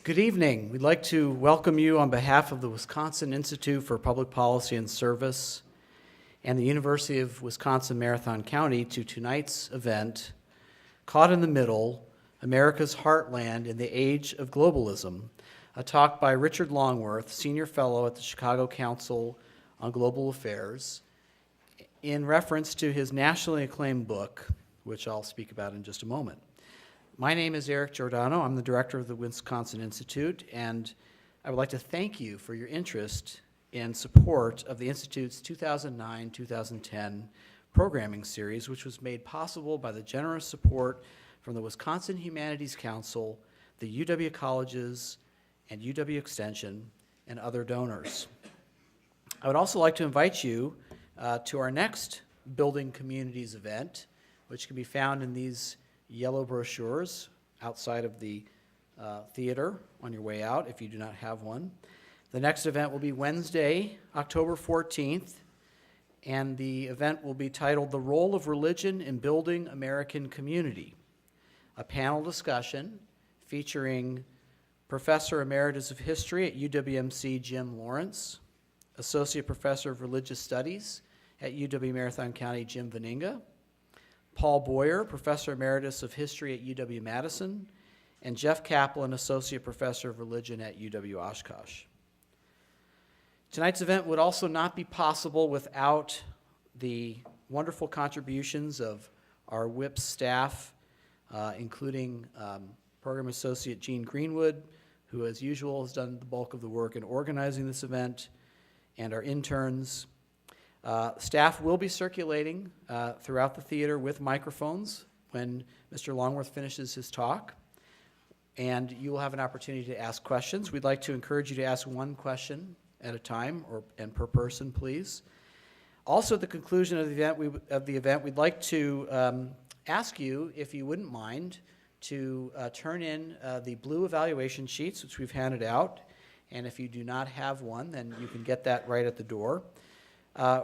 Good evening. We'd like to welcome you on behalf of the Wisconsin Institute for Public Policy and Service and the University of Wisconsin Marathon County to tonight's event, Caught in the Middle, America's Heartland in the Age of Globalism, a talk by Richard Longworth, Senior Fellow at the Chicago Council on Global Affairs, in reference to his nationally acclaimed book, which I'll speak about in just a moment. My name is Eric Giordano. I'm the director of the Wisconsin Institute, and I would like to thank you for your interest in support of the Institute's 2009-2010 programming series, which was made possible by the generous support from the Wisconsin Humanities Council, the UW Colleges, and UW Extension, and other donors. I would also like to invite you to our next Building Communities event, which can be found in these yellow brochures outside of the theater on your way out if you do not have one. The next event will be Wednesday, October 14th, and the event will be titled The Role of Religion in Building American Community, a panel discussion featuring Professor Emeritus of History at UWMC Jim Lawrence, Associate Professor of Religious Studies at UW Marathon County Jim Veninga, Paul Boyer, Professor Emeritus of History at UW-Madison, and Jeff Kaplan, Associate Professor of Religion at UW-Oshkosh. Tonight's event would also not be possible without the wonderful contributions of our WIP staff, including Program Associate Gene Greenwood, who as usual has done the bulk of the work in organizing this event, and our interns. Staff will be circulating throughout the theater with microphones when Mr. Longworth finishes his talk, and you will have an opportunity to ask questions. We'd like to encourage you to ask one question at a time and per person, please. Also, at the conclusion of the event, we'd like to ask you, if you wouldn't mind, to turn in the blue evaluation sheets, which we've handed out, and if you do not have one, then you can get that right at the door.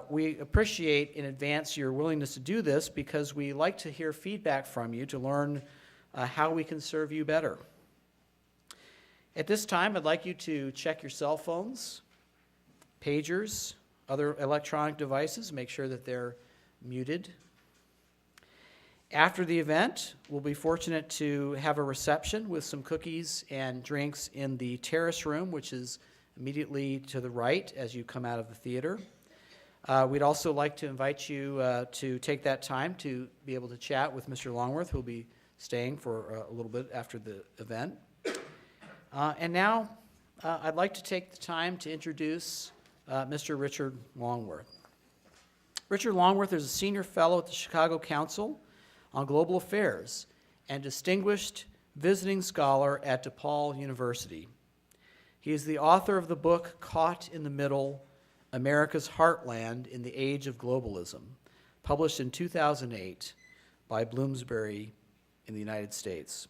We appreciate in advance your willingness to do this because we like to hear feedback from you to learn how we can serve you better. At this time, I'd like you to check your cell phones, pagers, other electronic devices, make sure that they're muted. After the event, we'll be fortunate to have a reception with some cookies and drinks in the terrace room, which is immediately to the right as you come out of the theater. We'd also like to invite you to take that time to be able to chat with Mr. Longworth, who will be staying for a little bit after the event. And now, I'd like to take the time to introduce Mr. Richard Longworth. Richard Longworth is a senior fellow at the Chicago Council on Global Affairs and distinguished visiting scholar at DePaul University. He is the author of the book Caught in the Middle, America's Heartland in the Age of Globalism, published in 2008 by Bloomsbury in the United States.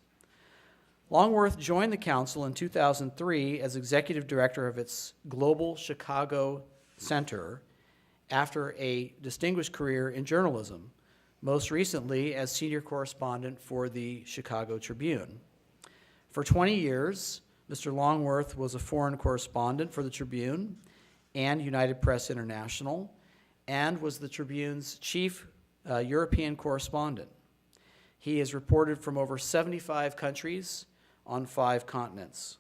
Longworth joined the Council in 2003 as executive director of its Global Chicago Center after a distinguished career in journalism, most recently as senior correspondent for the Chicago Tribune. For 20 years, Mr. Longworth was a foreign correspondent for the Tribune and United Press International, and was the Tribune's chief European correspondent. He has reported from over 75 countries on 5 continents.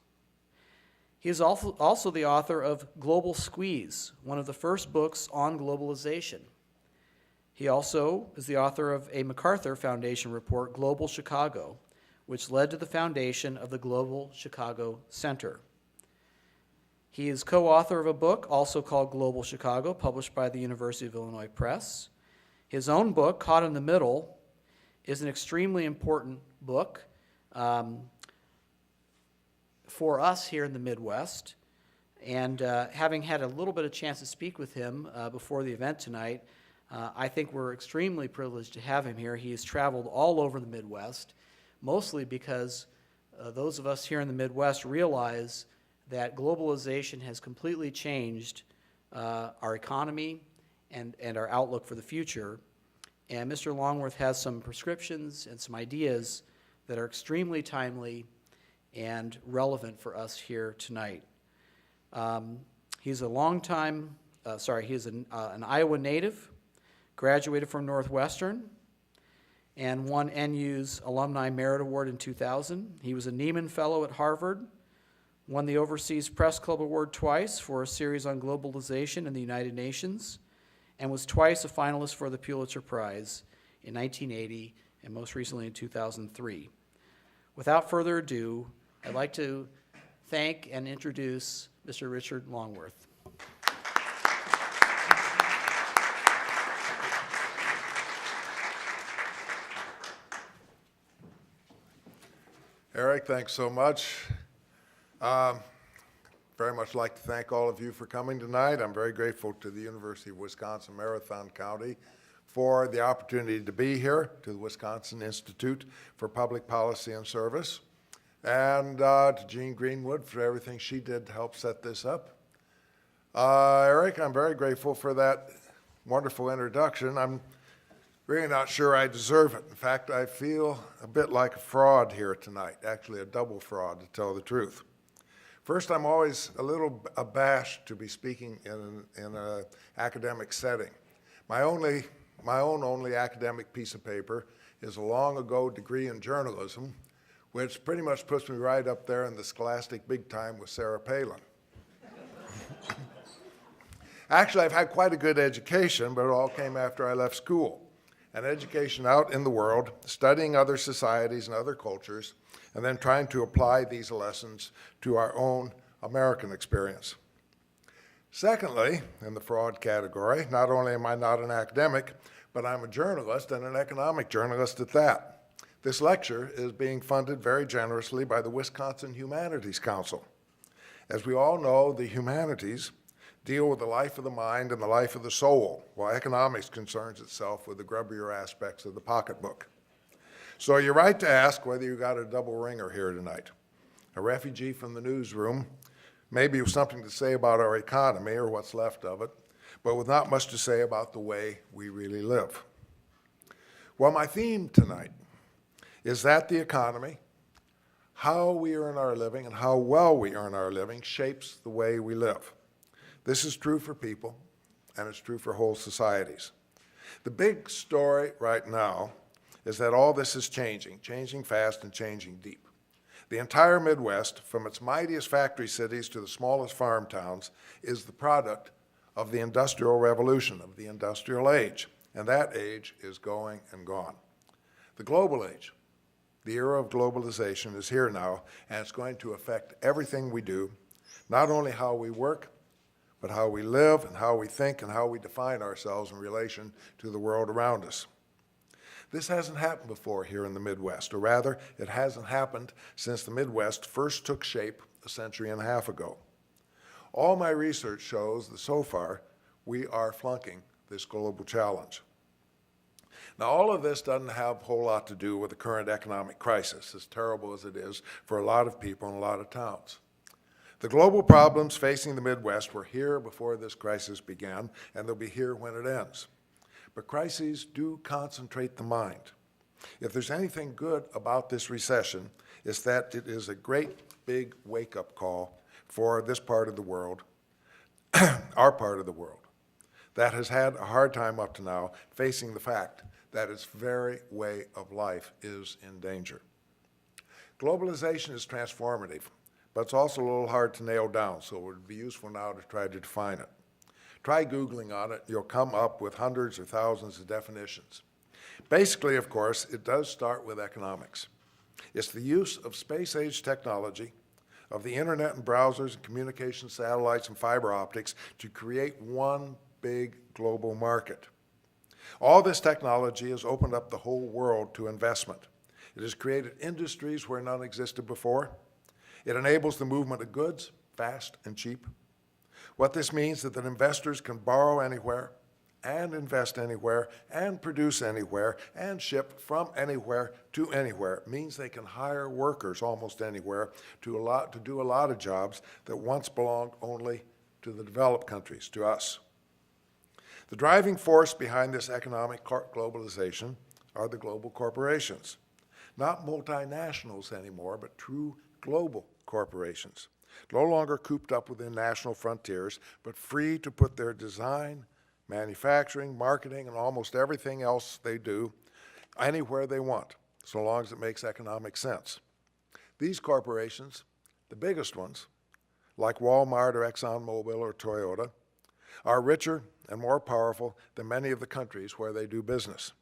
He is also the author of Global Squeeze, one of the first books on globalization. He also is the author of a MacArthur Foundation report, Global Chicago, which led to the foundation of the Global Chicago Center. He is co-author of a book also called Global Chicago, published by the University of Illinois Press. His own book, Caught in the Middle, is an extremely important book for us here in the Midwest. And having had a little bit of chance to speak with him before the event tonight, I think we're extremely privileged to have him here. He has traveled all over the Midwest, mostly because those of us here in the Midwest realize that globalization has completely changed our economy and our outlook for the future. And Mr. Longworth has some prescriptions and some ideas that are extremely timely and relevant for us here tonight. He's a longtime, he's an Iowa native, graduated from Northwestern, and won NU's Alumni Merit Award in 2000. He was a Nieman Fellow at Harvard, won the Overseas Press Club Award twice for a series on globalization in the United Nations, and was twice a finalist for the Pulitzer Prize in 1980 and most recently in 2003. Without further ado, I'd like to thank and introduce Mr. Richard Longworth. Eric, thanks so much. Very much like to thank all of you for coming tonight. I'm very grateful to the University of Wisconsin Marathon County for the opportunity to be here, to the Wisconsin Institute for Public Policy and Service, and to Jean Greenwood for everything she did to help set this up. Eric, I'm very grateful for that wonderful introduction. I'm really not sure I deserve it. In fact, I feel a bit like a fraud here tonight, actually a double fraud, to tell the truth. First, I'm always a little abashed to be speaking in an academic setting. My own only academic piece of paper is a long ago degree in journalism, which pretty much puts me right up there in the scholastic big time with Sarah Palin. Actually, I've had quite a good education, but it all came after I left school. An education out in the world, studying other societies and other cultures, and then trying to apply these lessons to our own American experience. Secondly, in the fraud category, not only am I not an academic, but I'm a journalist and an economic journalist at that. This lecture is being funded very generously by the Wisconsin Humanities Council. As we all know, the humanities deal with the life of the mind and the life of the soul, while economics concerns itself with the grubbier aspects of the pocketbook. So you're right to ask whether you got a double ringer here tonight. A refugee from the newsroom, maybe with something to say about our economy or what's left of it, but with not much to say about the way we really live. Well, my theme tonight is that the economy, how we earn our living and how well we earn our living shapes the way we live. This is true for people, and it's true for whole societies. The big story right now is that all this is changing fast and changing deep. The entire Midwest, from its mightiest factory cities to the smallest farm towns, is the product of the Industrial Revolution, of the industrial age, and that age is going and gone. The global age, the era of globalization, is here now, and it's going to affect everything we do, not only how we work, but how we live and how we think and how we define ourselves in relation to the world around us. This hasn't happened before here in the Midwest, or rather, it hasn't happened since the Midwest first took shape a century and a half ago. All my research shows that so far, we are flunking this global challenge. Now, all of this doesn't have a whole lot to do with the current economic crisis, as terrible as it is for a lot of people in a lot of towns. The global problems facing the Midwest were here before this crisis began, and they'll be here when it ends. But crises do concentrate the mind. If there's anything good about this recession, it's that it is a great big wake-up call for this part of the world, our part of the world, that has had a hard time up to now facing the fact that its very way of life is in danger. Globalization is transformative, but it's also a little hard to nail down, so it would be useful now to try to define it. Try Googling on it. You'll come up with hundreds or thousands of definitions. Basically, of course, it does start with economics. It's the use of space-age technology, of the internet and browsers and communication satellites and fiber optics to create one big global market. All this technology has opened up the whole world to investment. It has created industries where none existed before. It enables the movement of goods, fast and cheap. What this means is that investors can borrow anywhere and invest anywhere and produce anywhere and ship from anywhere to anywhere. It means they can hire workers almost anywhere to do a lot of jobs that once belonged only to the developed countries, to us. The driving force behind this economic globalization are the global corporations. Not multinationals anymore, but true global corporations, no longer cooped up within national frontiers, but free to put their design, manufacturing, marketing, and almost everything else they do anywhere they want, so long as it makes economic sense. These corporations, the biggest ones, like Walmart or ExxonMobil or Toyota, are richer and more powerful than many of the countries where they do business.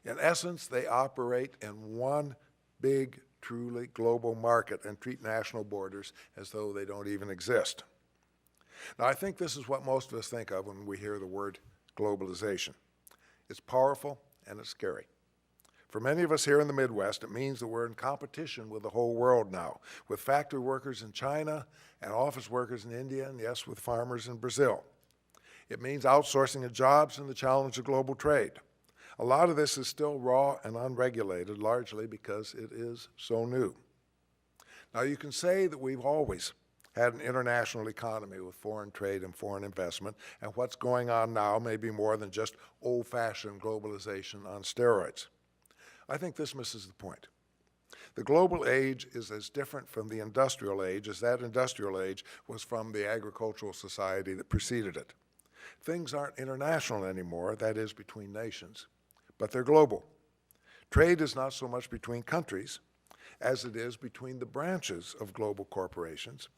In essence, they operate in one big, truly global market and treat national borders as though they don't even exist. Now, I think this is what most of us think of when we hear the word globalization. It's powerful and it's scary. For many of us here in the Midwest, it means that we're in competition with the whole world now, with factory workers in China and office workers in India, and yes, with farmers in Brazil. It means outsourcing of jobs and the challenge of global trade. A lot of this is still raw and unregulated, largely because it is so new. Now, you can say that we've always had an international economy with foreign trade and foreign investment, and what's going on now may be more than just old-fashioned globalization on steroids. I think this misses the point. The global age is as different from the industrial age as that industrial age was from the agricultural society that preceded it. Things aren't international anymore, that is, between nations, but they're global. Trade is not so much between countries as it is between the branches of global corporations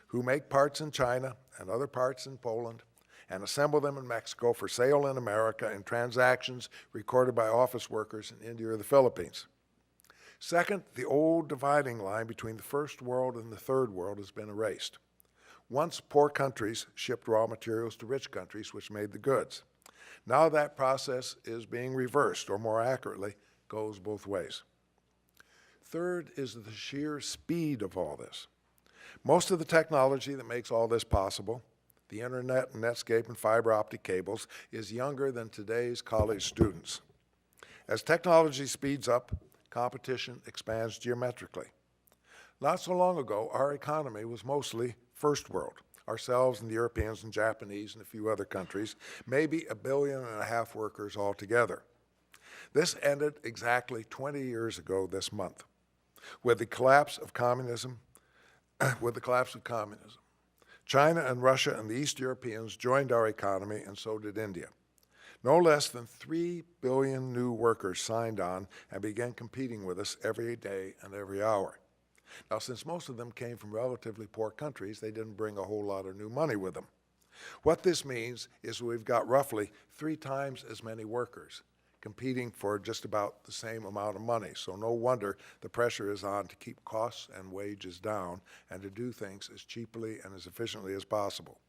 who make parts in China and other parts in Poland and assemble them in Mexico for sale in America in transactions recorded by office workers in India or the Philippines. Second, the old dividing line between the first world and the third world has been erased. Once poor countries shipped raw materials to rich countries, which made the goods. Now that process is being reversed, or more accurately, goes both ways. Third is the sheer speed of all this. Most of the technology that makes all this possible, the internet and Netscape and fiber optic cables, is younger than today's college students. As technology speeds up, competition expands geometrically. Not so long ago, our economy was mostly first world, ourselves and the Europeans and Japanese and a few other countries, maybe 1.5 billion workers altogether. This ended exactly 20 years ago this month, with the collapse of communism. China and Russia and the East Europeans joined our economy, and so did India. No less than 3 billion new workers signed on and began competing with us every day and every hour. Now, since most of them came from relatively poor countries, they didn't bring a whole lot of new money with them. What this means is we've got roughly 3 times as many workers competing for just about the same amount of money. So no wonder the pressure is on to keep costs and wages down and to do things as cheaply and as efficiently as possible.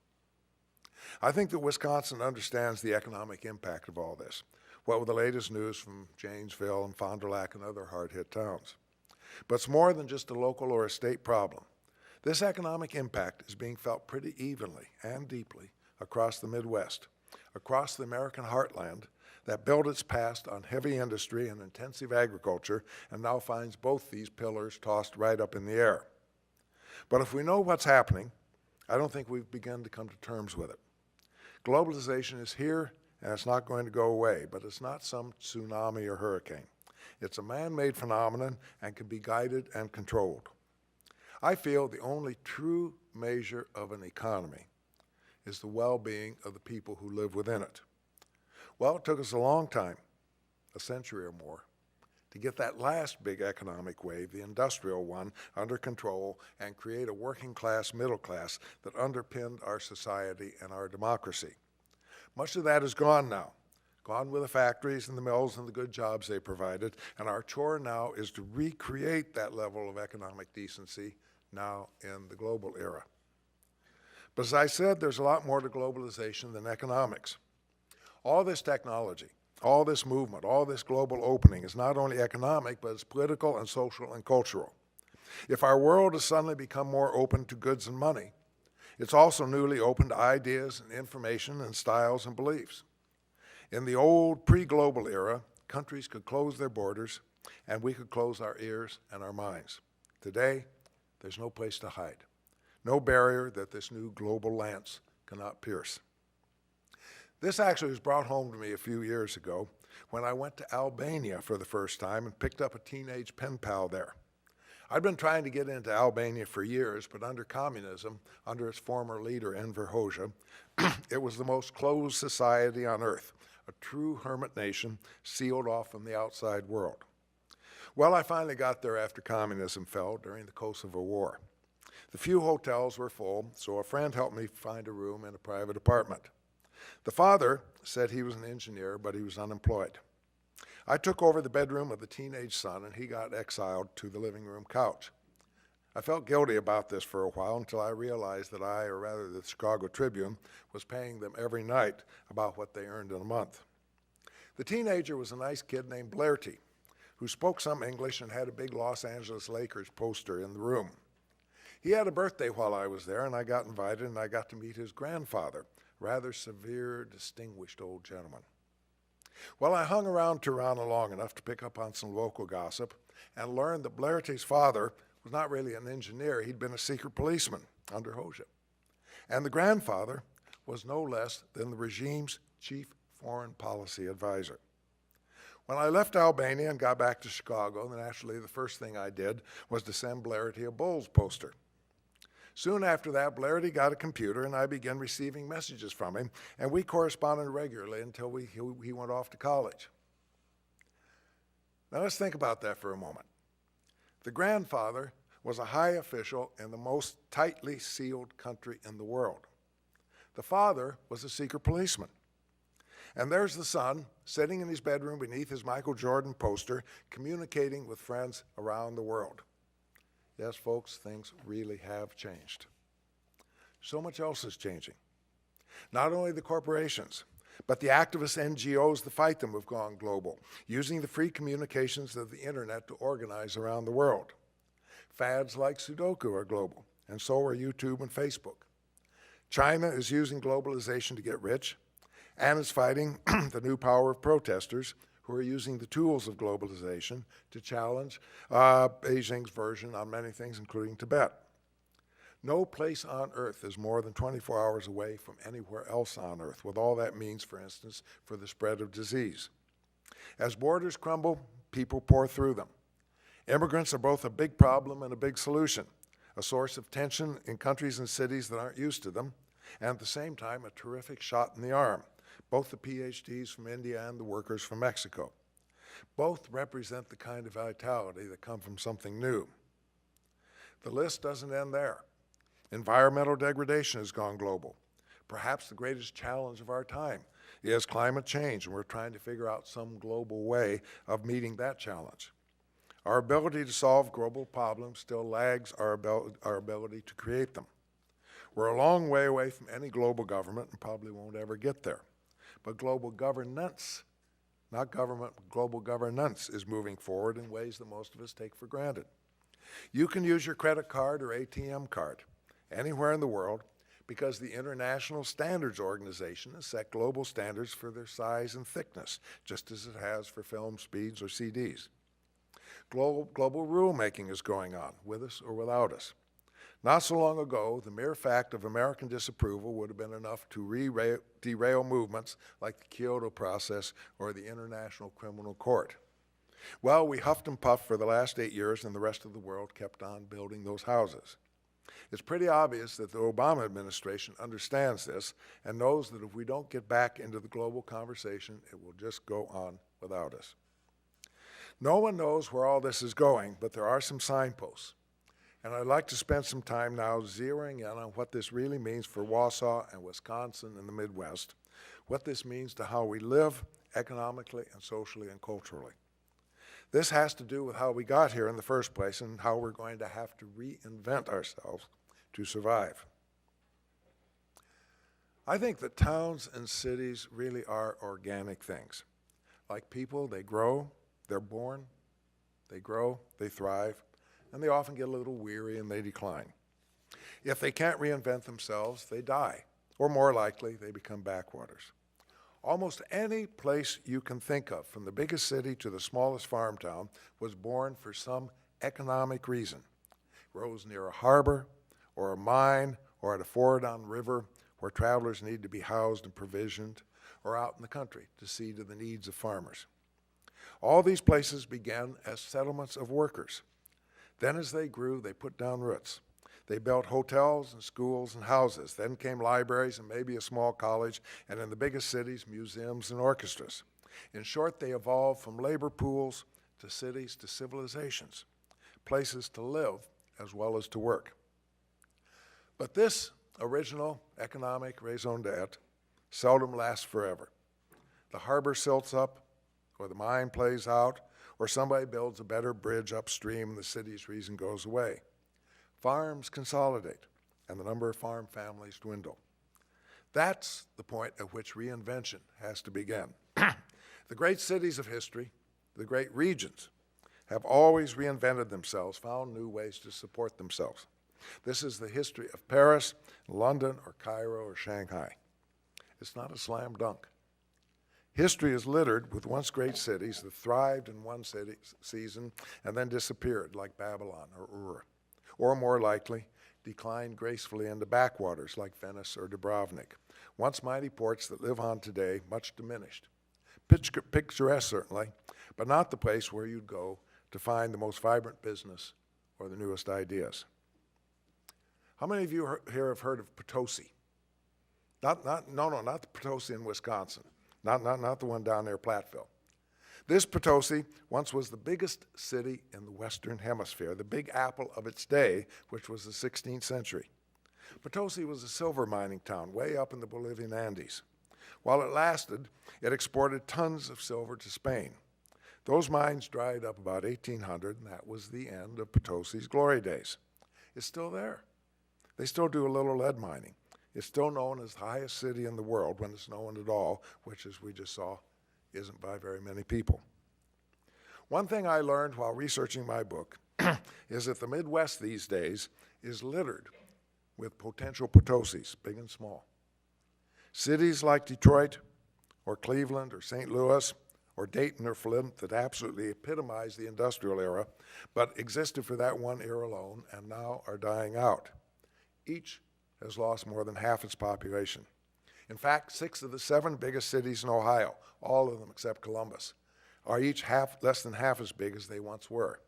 I think that Wisconsin understands the economic impact of all this, what with the latest news from Janesville and Fond du Lac and other hard-hit towns. But it's more than just a local or a state problem. This economic impact is being felt pretty evenly and deeply across the Midwest, across the American heartland that built its past on heavy industry and intensive agriculture and now finds both these pillars tossed right up in the air. But if we know what's happening, I don't think we've begun to come to terms with it. Globalization is here and it's not going to go away, but it's not some tsunami or hurricane. It's a man-made phenomenon and can be guided and controlled. I feel the only true measure of an economy is the well-being of the people who live within it. Well, it took us a long time, a century or more, to get that last big economic wave, the industrial one, under control and create a working class, middle class that underpinned our society and our democracy. Much of that is gone now, gone with the factories and the mills and the good jobs they provided, and our chore now is to recreate that level of economic decency now in the global era. But as I said, there's a lot more to globalization than economics. All this technology, all this movement, all this global opening is not only economic, but it's political and social and cultural. If our world has suddenly become more open to goods and money, it's also newly open to ideas and information and styles and beliefs. In the old pre-global era, countries could close their borders and we could close our ears and our minds. Today, there's no place to hide, no barrier that this new global lance cannot pierce. This actually was brought home to me a few years ago when I went to Albania for the first time and picked up a teenage pen pal there. I'd been trying to get into Albania for years, but under communism, under its former leader, Enver Hoxha, it was the most closed society on earth, a true hermit nation sealed off from the outside world. Well, I finally got there after communism fell during the Kosovo War. The few hotels were full, so a friend helped me find a room in a private apartment. The father said he was an engineer, but he was unemployed. I took over the bedroom of the teenage son, and he got exiled to the living room couch. I felt guilty about this for a while until I realized that I, or rather the Chicago Tribune, was paying them every night about what they earned in a month. The teenager was a nice kid named Blairty, who spoke some English and had a big Los Angeles Lakers poster in the room. He had a birthday while I was there, and I got invited, and I got to meet his grandfather, rather severe, distinguished old gentleman. Well, I hung around Tirana long enough to pick up on some local gossip and learned that Blairty's father was not really an engineer. He'd been a secret policeman under Hoxha. And the grandfather was no less than the regime's chief foreign policy advisor. When I left Albania and got back to Chicago, naturally the first thing I did was to send Blairty a Bulls poster. Soon after that, Blairty got a computer, and I began receiving messages from him, and we corresponded regularly until he went off to college. Now let's think about that for a moment. The grandfather was a high official in the most tightly sealed country in the world. The father was a secret policeman. And there's the son, sitting in his bedroom beneath his Michael Jordan poster, communicating with friends around the world. Yes, folks, things really have changed. So much else is changing. Not only the corporations, but the activist NGOs that fight them have gone global, using the free communications of the internet to organize around the world. Fads like Sudoku are global, and so are YouTube and Facebook. China is using globalization to get rich, and is fighting the new power of protesters who are using the tools of globalization to challenge Beijing's version on many things, including Tibet. No place on earth is more than 24 hours away from anywhere else on earth, with all that means, for instance, for the spread of disease. As borders crumble, people pour through them. Immigrants are both a big problem and a big solution, a source of tension in countries and cities that aren't used to them, and at the same time, a terrific shot in the arm. Both the PhDs from India and the workers from Mexico. Both represent the kind of vitality that come from something new. The list doesn't end there. Environmental degradation has gone global. Perhaps the greatest challenge of our time is climate change, and we're trying to figure out some global way of meeting that challenge. Our ability to solve global problems still lags our ability to create them. We're a long way away from any global government and probably won't ever get there. But global governance, not government, global governance is moving forward in ways that most of us take for granted. You can use your credit card or ATM card anywhere in the world because the International Standards Organization has set global standards for their size and thickness, just as it has for film speeds or CDs. Global rulemaking is going on, with us or without us. Not so long ago, the mere fact of American disapproval would have been enough to derail movements like the Kyoto process or the International Criminal Court. Well, we huffed and puffed for the last 8 years, and the rest of the world kept on building those houses. It's pretty obvious that the Obama administration understands this and knows that if we don't get back into the global conversation, it will just go on without us. No one knows where all this is going, but there are some signposts. And I'd like to spend some time now zeroing in on what this really means for Wausau and Wisconsin and the Midwest, what this means to how we live economically and socially and culturally. This has to do with how we got here in the first place and how we're going to have to reinvent ourselves to survive. I think that towns and cities really are organic things. Like people, they grow, they're born, they grow, they thrive, and they often get a little weary and they decline. If they can't reinvent themselves, they die, or more likely, they become backwaters. Almost any place you can think of, from the biggest city to the smallest farm town, was born for some economic reason. It rose near a harbor, or a mine, or at a ford on the river where travelers need to be housed and provisioned, or out in the country to see to the needs of farmers. All these places began as settlements of workers. Then as they grew, they put down roots. They built hotels and schools and houses. Then came libraries and maybe a small college, and in the biggest cities, museums and orchestras. In short, they evolved from labor pools to cities to civilizations, places to live as well as to work. But this original economic raison d'etre seldom lasts forever. The harbor silts up, or the mine plays out, or somebody builds a better bridge upstream and the city's reason goes away. Farms consolidate, and the number of farm families dwindle. That's the point at which reinvention has to begin. The great cities of history, the great regions, have always reinvented themselves, found new ways to support themselves. This is the history of Paris, London, or Cairo, or Shanghai. It's not a slam dunk. History is littered with once great cities that thrived in one season and then disappeared, like Babylon or Ur. Or more likely, declined gracefully into backwaters like Venice or Dubrovnik, once mighty ports that live on today, much diminished. Picturesque, certainly, but not the place where you'd go to find the most vibrant business or the newest ideas. How many of you here have heard of Potosi? Not the Potosi in Wisconsin, not the one down near Platteville. This Potosi once was the biggest city in the Western Hemisphere, the big apple of its day, which was the 16th century. Potosi was a silver mining town way up in the Bolivian Andes. While it lasted, it exported tons of silver to Spain. Those mines dried up about 1800, and that was the end of Potosi's glory days. It's still there. They still do a little lead mining. It's still known as the highest city in the world when it's no one at all, which, as we just saw, isn't by very many people. One thing I learned while researching my book is that the Midwest these days is littered with potential Potosis, big and small. Cities like Detroit or Cleveland or St. Louis or Dayton or Flint that absolutely epitomize the industrial era, but existed for that one era alone and now are dying out. Each has lost more than half its population. In fact, 6 of the 7 biggest cities in Ohio, all of them except Columbus, are each less than half as big as they once were.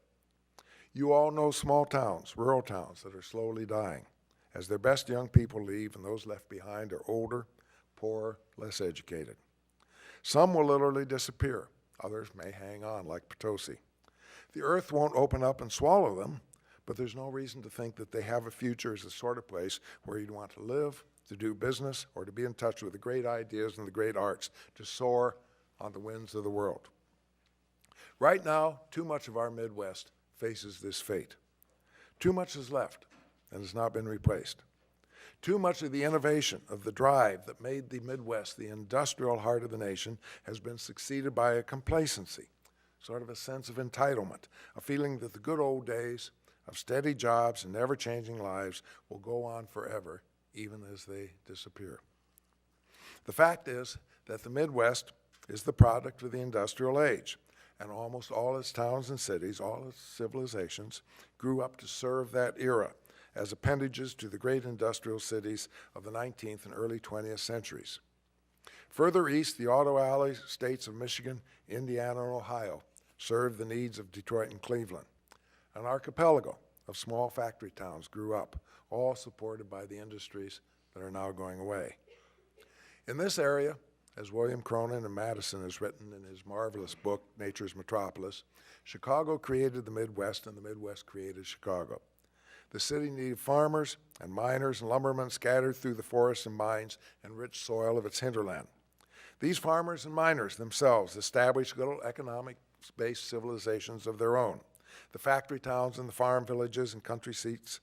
You all know small towns, rural towns that are slowly dying as their best young people leave and those left behind are older, poorer, less educated. Some will literally disappear. Others may hang on, like Potosi. The earth won't open up and swallow them, but there's no reason to think that they have a future as the sort of place where you'd want to live, to do business, or to be in touch with the great ideas and the great arts, to soar on the winds of the world. Right now, too much of our Midwest faces this fate. Too much is left and has not been replaced. Too much of the innovation, of the drive that made the Midwest the industrial heart of the nation has been succeeded by a complacency, sort of a sense of entitlement, a feeling that the good old days of steady jobs and never-changing lives will go on forever, even as they disappear. The fact is that the Midwest is the product of the industrial age, and almost all its towns and cities, all its civilizations, grew up to serve that era as appendages to the great industrial cities of the 19th and early 20th centuries. Further east, the auto alley states of Michigan, Indiana, and Ohio served the needs of Detroit and Cleveland. An archipelago of small factory towns grew up, all supported by the industries that are now going away. In this area, as William Cronin and Madison has written in his marvelous book, Nature's Metropolis, Chicago created the Midwest and the Midwest created Chicago. The city needed farmers and miners and lumbermen scattered through the forests and mines and rich soil of its hinterland. These farmers and miners themselves established little economic-based civilizations of their own. The factory towns and the farm villages and county seats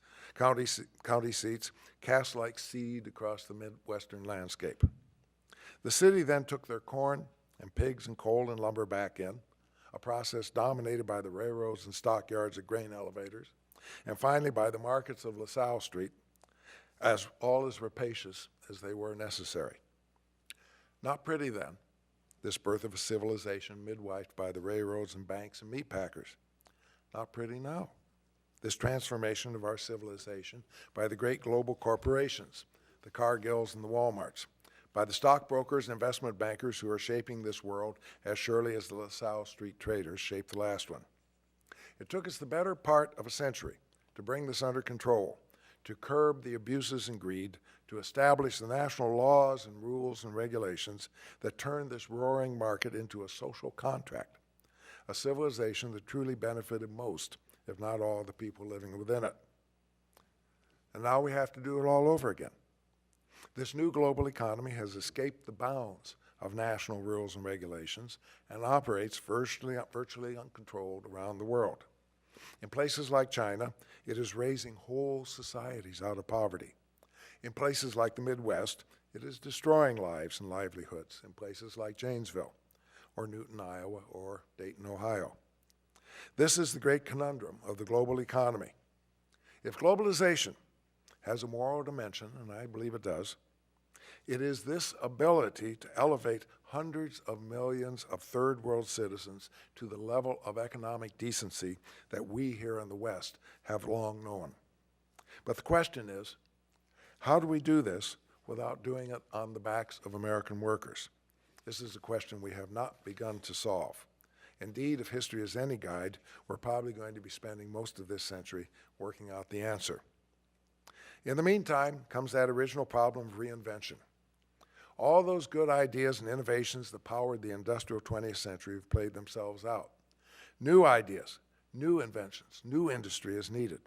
cast like seed across the Midwestern landscape. The city then took their corn and pigs and coal and lumber back in, a process dominated by the railroads and stockyards of grain elevators, and finally by the markets of LaSalle Street, as all as rapacious as they were necessary. Not pretty then, this birth of a civilization midwifed by the railroads and banks and meat packers. Not pretty now, this transformation of our civilization by the great global corporations, the Cargills and the Walmarts, by the stockbrokers and investment bankers who are shaping this world as surely as the LaSalle Street traders shaped the last one. It took us the better part of a century to bring this under control, to curb the abuses and greed, to establish the national laws and rules and regulations that turned this roaring market into a social contract, a civilization that truly benefited most, if not all, the people living within it. And now we have to do it all over again. This new global economy has escaped the bounds of national rules and regulations and operates virtually uncontrolled around the world. In places like China, it is raising whole societies out of poverty. In places like the Midwest, it is destroying lives and livelihoods in places like Janesville, or Newton, Iowa, or Dayton, Ohio. This is the great conundrum of the global economy. If globalization has a moral dimension, and I believe it does, it is this ability to elevate hundreds of millions of third world citizens to the level of economic decency that we here in the West have long known. But the question is, how do we do this without doing it on the backs of American workers? This is a question we have not begun to solve. Indeed, if history is any guide, we're probably going to be spending most of this century working out the answer. In the meantime comes that original problem of reinvention. All those good ideas and innovations that powered the industrial 20th century have played themselves out. New ideas, new inventions, new industry is needed.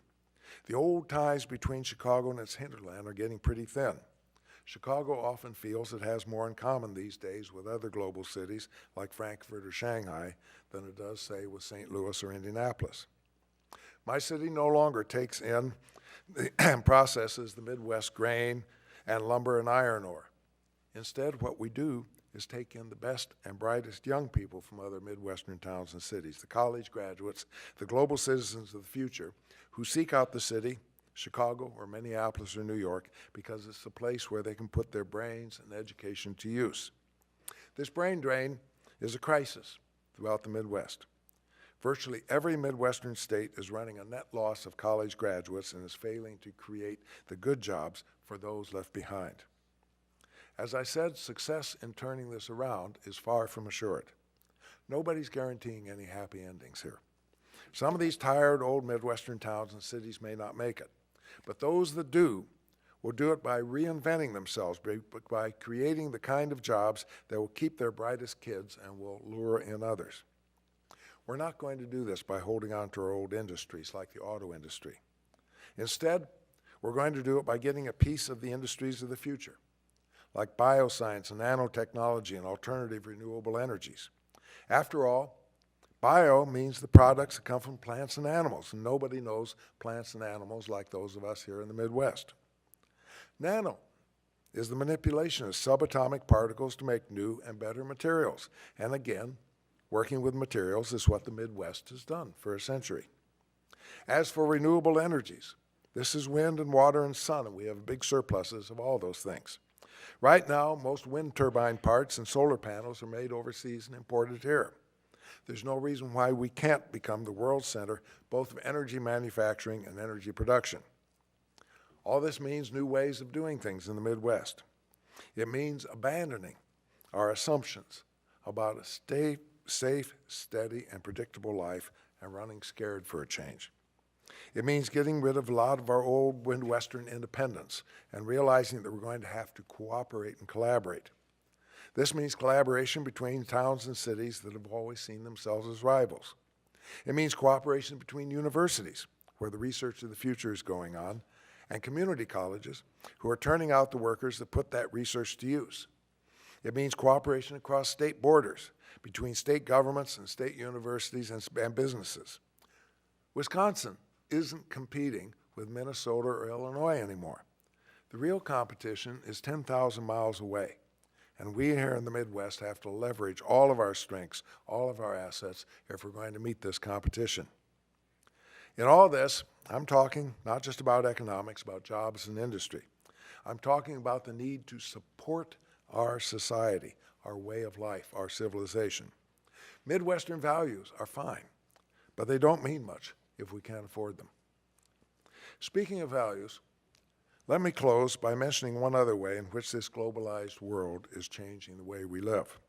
The old ties between Chicago and its hinterland are getting pretty thin. Chicago often feels it has more in common these days with other global cities like Frankfurt or Shanghai than it does, say, with St. Louis or Indianapolis. My city no longer takes in and processes the Midwest grain and lumber and iron ore. Instead, what we do is take in the best and brightest young people from other Midwestern towns and cities, the college graduates, the global citizens of the future, who seek out the city, Chicago or Minneapolis or New York, because it's the place where they can put their brains and education to use. This brain drain is a crisis throughout the Midwest. Virtually every Midwestern state is running a net loss of college graduates and is failing to create the good jobs for those left behind. As I said, success in turning this around is far from assured. Nobody's guaranteeing any happy endings here. Some of these tired old Midwestern towns and cities may not make it, but those that do will do it by reinventing themselves, by creating the kind of jobs that will keep their brightest kids and will lure in others. We're not going to do this by holding on to our old industries like the auto industry. Instead, we're going to do it by getting a piece of the industries of the future, like bioscience and nanotechnology and alternative renewable energies. After all, bio means the products that come from plants and animals, and nobody knows plants and animals like those of us here in the Midwest. Nano is the manipulation of subatomic particles to make new and better materials. And again, working with materials is what the Midwest has done for a century. As for renewable energies, this is wind and water and sun, and we have big surpluses of all those things. Right now, most wind turbine parts and solar panels are made overseas and imported here. There's no reason why we can't become the world center both of energy manufacturing and energy production. All this means new ways of doing things in the Midwest. It means abandoning our assumptions about a safe, steady, and predictable life and running scared for a change. It means getting rid of a lot of our old Midwestern independence and realizing that we're going to have to cooperate and collaborate. This means collaboration between towns and cities that have always seen themselves as rivals. It means cooperation between universities, where the research of the future is going on, and community colleges, who are turning out the workers that put that research to use. It means cooperation across state borders, between state governments and state universities and businesses. Wisconsin isn't competing with Minnesota or Illinois anymore. The real competition is 10,000 miles away. And we here in the Midwest have to leverage all of our strengths, all of our assets, if we're going to meet this competition. In all this, I'm talking not just about economics, about jobs and industry. I'm talking about the need to support our society, our way of life, our civilization. Midwestern values are fine, but they don't mean much if we can't afford them. Speaking of values, let me close by mentioning one other way in which this globalized world is changing the way we live.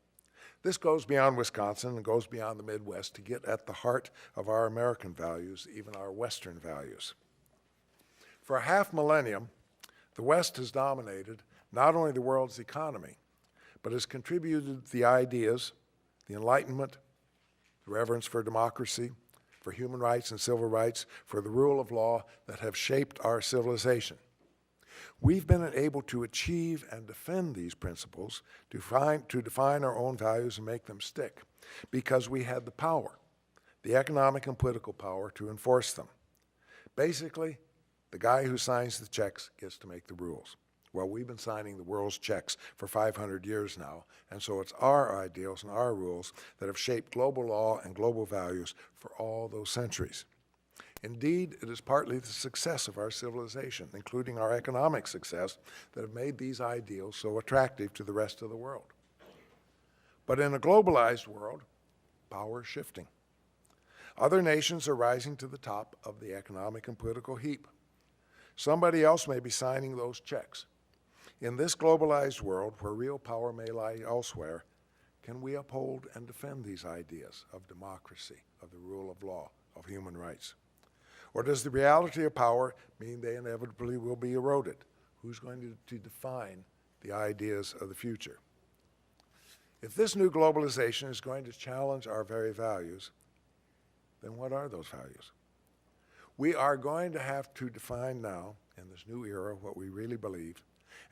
This goes beyond Wisconsin and goes beyond the Midwest to get at the heart of our American values, even our Western values. For a half millennium, the West has dominated not only the world's economy, but has contributed the ideas, the Enlightenment, the reverence for democracy, for human rights and civil rights, for the rule of law that have shaped our civilization. We've been able to achieve and defend these principles, to define our own values and make them stick, because we had the power, the economic and political power to enforce them. Basically, the guy who signs the checks gets to make the rules. Well, we've been signing the world's checks for 500 years now, and so it's our ideals and our rules that have shaped global law and global values for all those centuries. Indeed, it is partly the success of our civilization, including our economic success, that have made these ideals so attractive to the rest of the world. But in a globalized world, power is shifting. Other nations are rising to the top of the economic and political heap. Somebody else may be signing those checks. In this globalized world, where real power may lie elsewhere, can we uphold and defend these ideas of democracy, of the rule of law, of human rights? Or does the reality of power mean they inevitably will be eroded? Who's going to define the ideas of the future? If this new globalization is going to challenge our very values, then what are those values? We are going to have to define now, in this new era, what we really believe,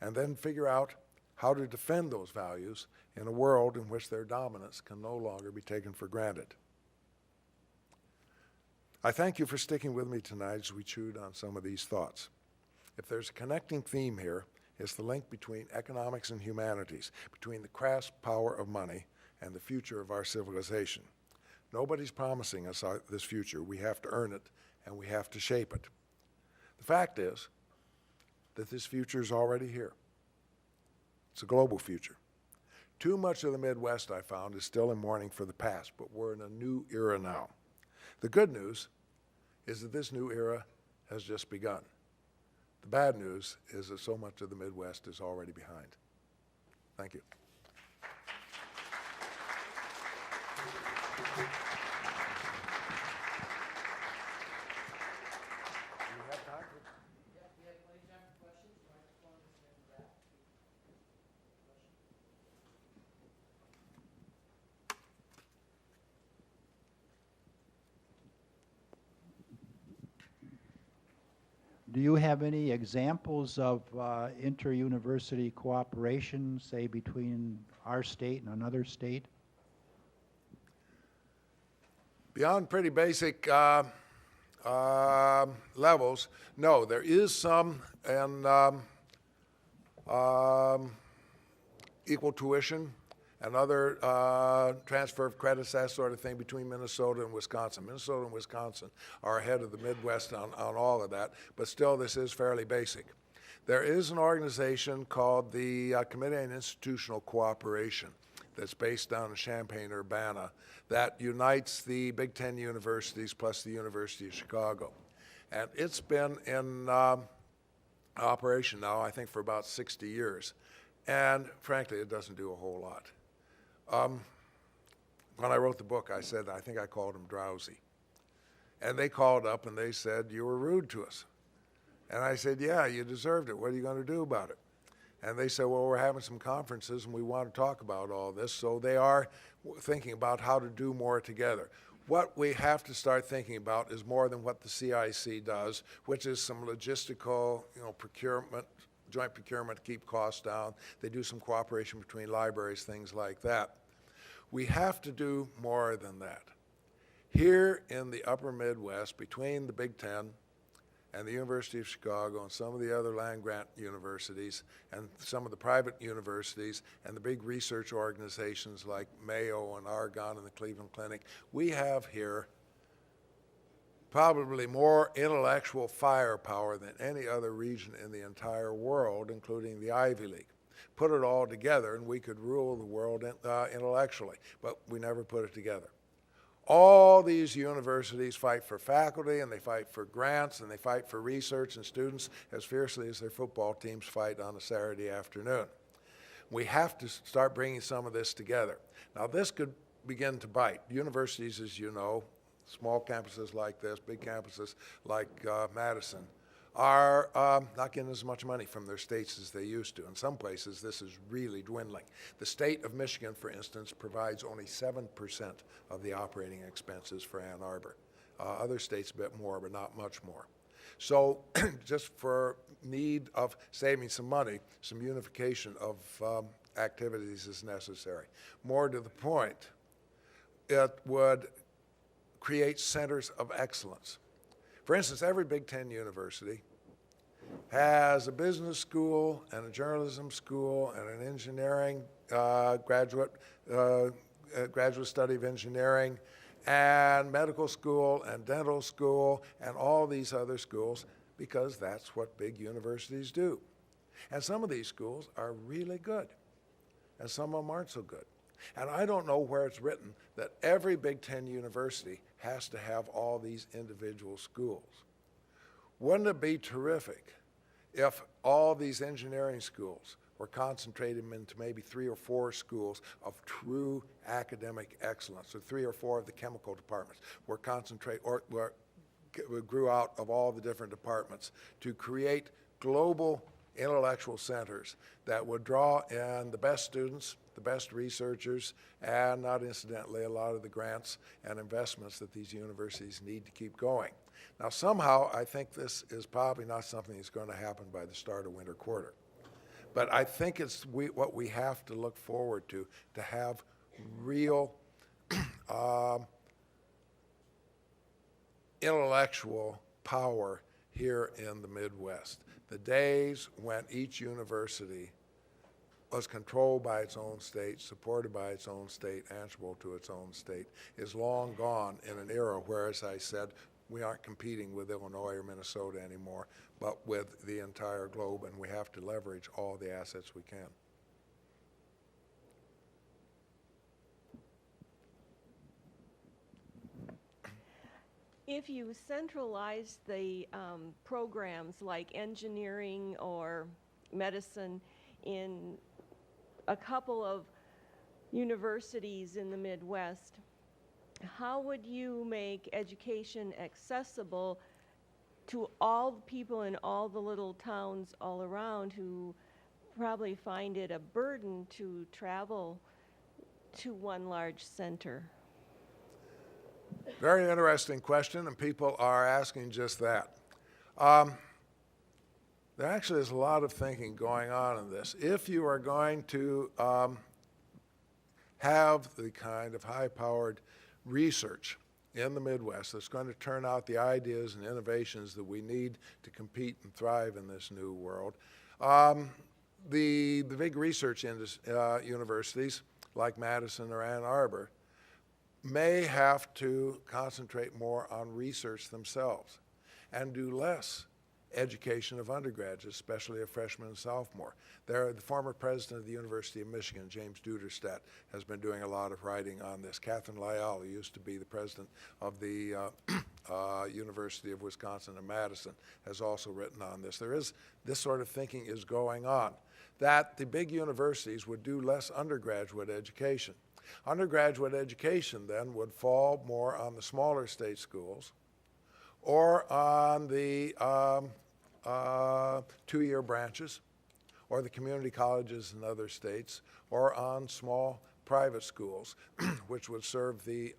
and then figure out how to defend those values in a world in which their dominance can no longer be taken for granted. I thank you for sticking with me tonight as we chewed on some of these thoughts. If there's a connecting theme here, it's the link between economics and humanities, between the crass power of money and the future of our civilization. Nobody's promising us this future. We have to earn it, and we have to shape it. The fact is that this future is already here. It's a global future. Too much of the Midwest, I found, is still in mourning for the past, but we're in a new era now. The good news is that this new era has just begun. The bad news is that so much of the Midwest is already behind. Thank you. Do you have any examples of inter-university cooperation, say, between our state and another state? Beyond pretty basic levels, no, there is some in equal tuition and other transfer of credits, that sort of thing, between Minnesota and Wisconsin. Minnesota and Wisconsin are ahead of the Midwest on all of that, but still this is fairly basic. There is an organization called the Committee on Institutional Cooperation that's based down in Champaign-Urbana that unites the Big Ten universities plus the University of Chicago. And it's been in operation now, I think, for about 60 years. And frankly, it doesn't do a whole lot. When I wrote the book, I said, I think I called them drowsy. And they called up and they said, you were rude to us. And I said, yeah, you deserved it. What are you going to do about it? And they said, well, we're having some conferences and we want to talk about all this. So they are thinking about how to do more together. What we have to start thinking about is more than what the CIC does, which is some logistical, procurement, joint procurement to keep costs down. They do some cooperation between libraries, things like that. We have to do more than that. Here in the upper Midwest, between the Big Ten and the University of Chicago and some of the other land-grant universities and some of the private universities and the big research organizations like Mayo and Argonne and the Cleveland Clinic, we have here probably more intellectual firepower than any other region in the entire world, including the Ivy League. Put it all together and we could rule the world intellectually, but we never put it together. All these universities fight for faculty and they fight for grants and they fight for research and students as fiercely as their football teams fight on a Saturday afternoon. We have to start bringing some of this together. Now, this could begin to bite. Universities, as you know, small campuses like this, big campuses like Madison, are not getting as much money from their states as they used to. In some places, this is really dwindling. The state of Michigan, for instance, provides only 7% of the operating expenses for Ann Arbor. Other states a bit more, but not much more. So just for need of saving some money, some unification of activities is necessary. More to the point, it would create centers of excellence. For instance, every Big Ten university has a business school and a journalism school and an engineering graduate study of engineering and medical school and dental school and all these other schools, because that's what big universities do. And some of these schools are really good, and some of them aren't so good. And I don't know where it's written that every Big Ten university has to have all these individual schools. Wouldn't it be terrific if all these engineering schools were concentrated into maybe 3 or 4 schools of true academic excellence, or 3 or 4 of the chemical departments were grew out of all the different departments to create global intellectual centers that would draw in the best students, the best researchers, and not incidentally, a lot of the grants and investments that these universities need to keep going. Now, somehow, I think this is probably not something that's going to happen by the start of winter quarter. But I think it's what we have to look forward to have real intellectual power here in the Midwest. The days when each university was controlled by its own state, supported by its own state, answerable to its own state, is long gone in an era where, as I said, we aren't competing with Illinois or Minnesota anymore, but with the entire globe, and we have to leverage all the assets we can. If you centralize the programs like engineering or medicine in a couple of universities in the Midwest, how would you make education accessible to all the people in all the little towns all around who probably find it a burden to travel to one large center? Very interesting question, and people are asking just that. There actually is a lot of thinking going on in this. If you are going to have the kind of high-powered research in the Midwest that's going to turn out the ideas and innovations that we need to compete and thrive in this new world, the big research universities like Madison or Ann Arbor may have to concentrate more on research themselves and do less education of undergraduates, especially of freshmen and sophomore. The former president of the University of Michigan, James Duderstadt, has been doing a lot of writing on this. Catherine Lyell, who used to be the president of the University of Wisconsin in Madison, has also written on this. This sort of thinking is going on, that the big universities would do less undergraduate education. Undergraduate education then would fall more on the smaller state schools or on the 2-year branches or the community colleges in other states or on small private schools, which would serve the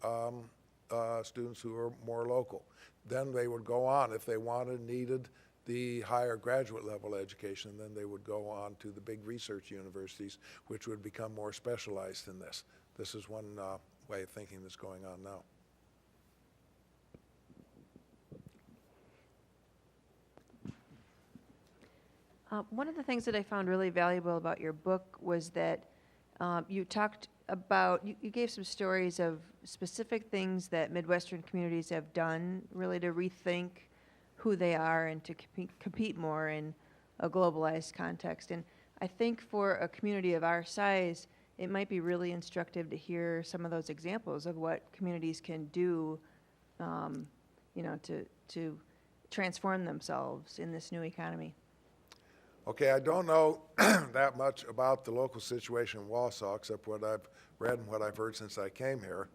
students who are more local. Then they would go on, if they needed the higher graduate level education, then they would go on to the big research universities, which would become more specialized in this. This is one way of thinking that's going on now. One of the things that I found really valuable about your book was that you talked about, you gave some stories of specific things that Midwestern communities have done really to rethink who they are and to compete more in a globalized context. And I think for a community of our size, it might be really instructive to hear some of those examples of what communities can do, to transform themselves in this new economy. Okay, I don't know that much about the local situation in Wausau, except what I've read and what I've heard since I came here.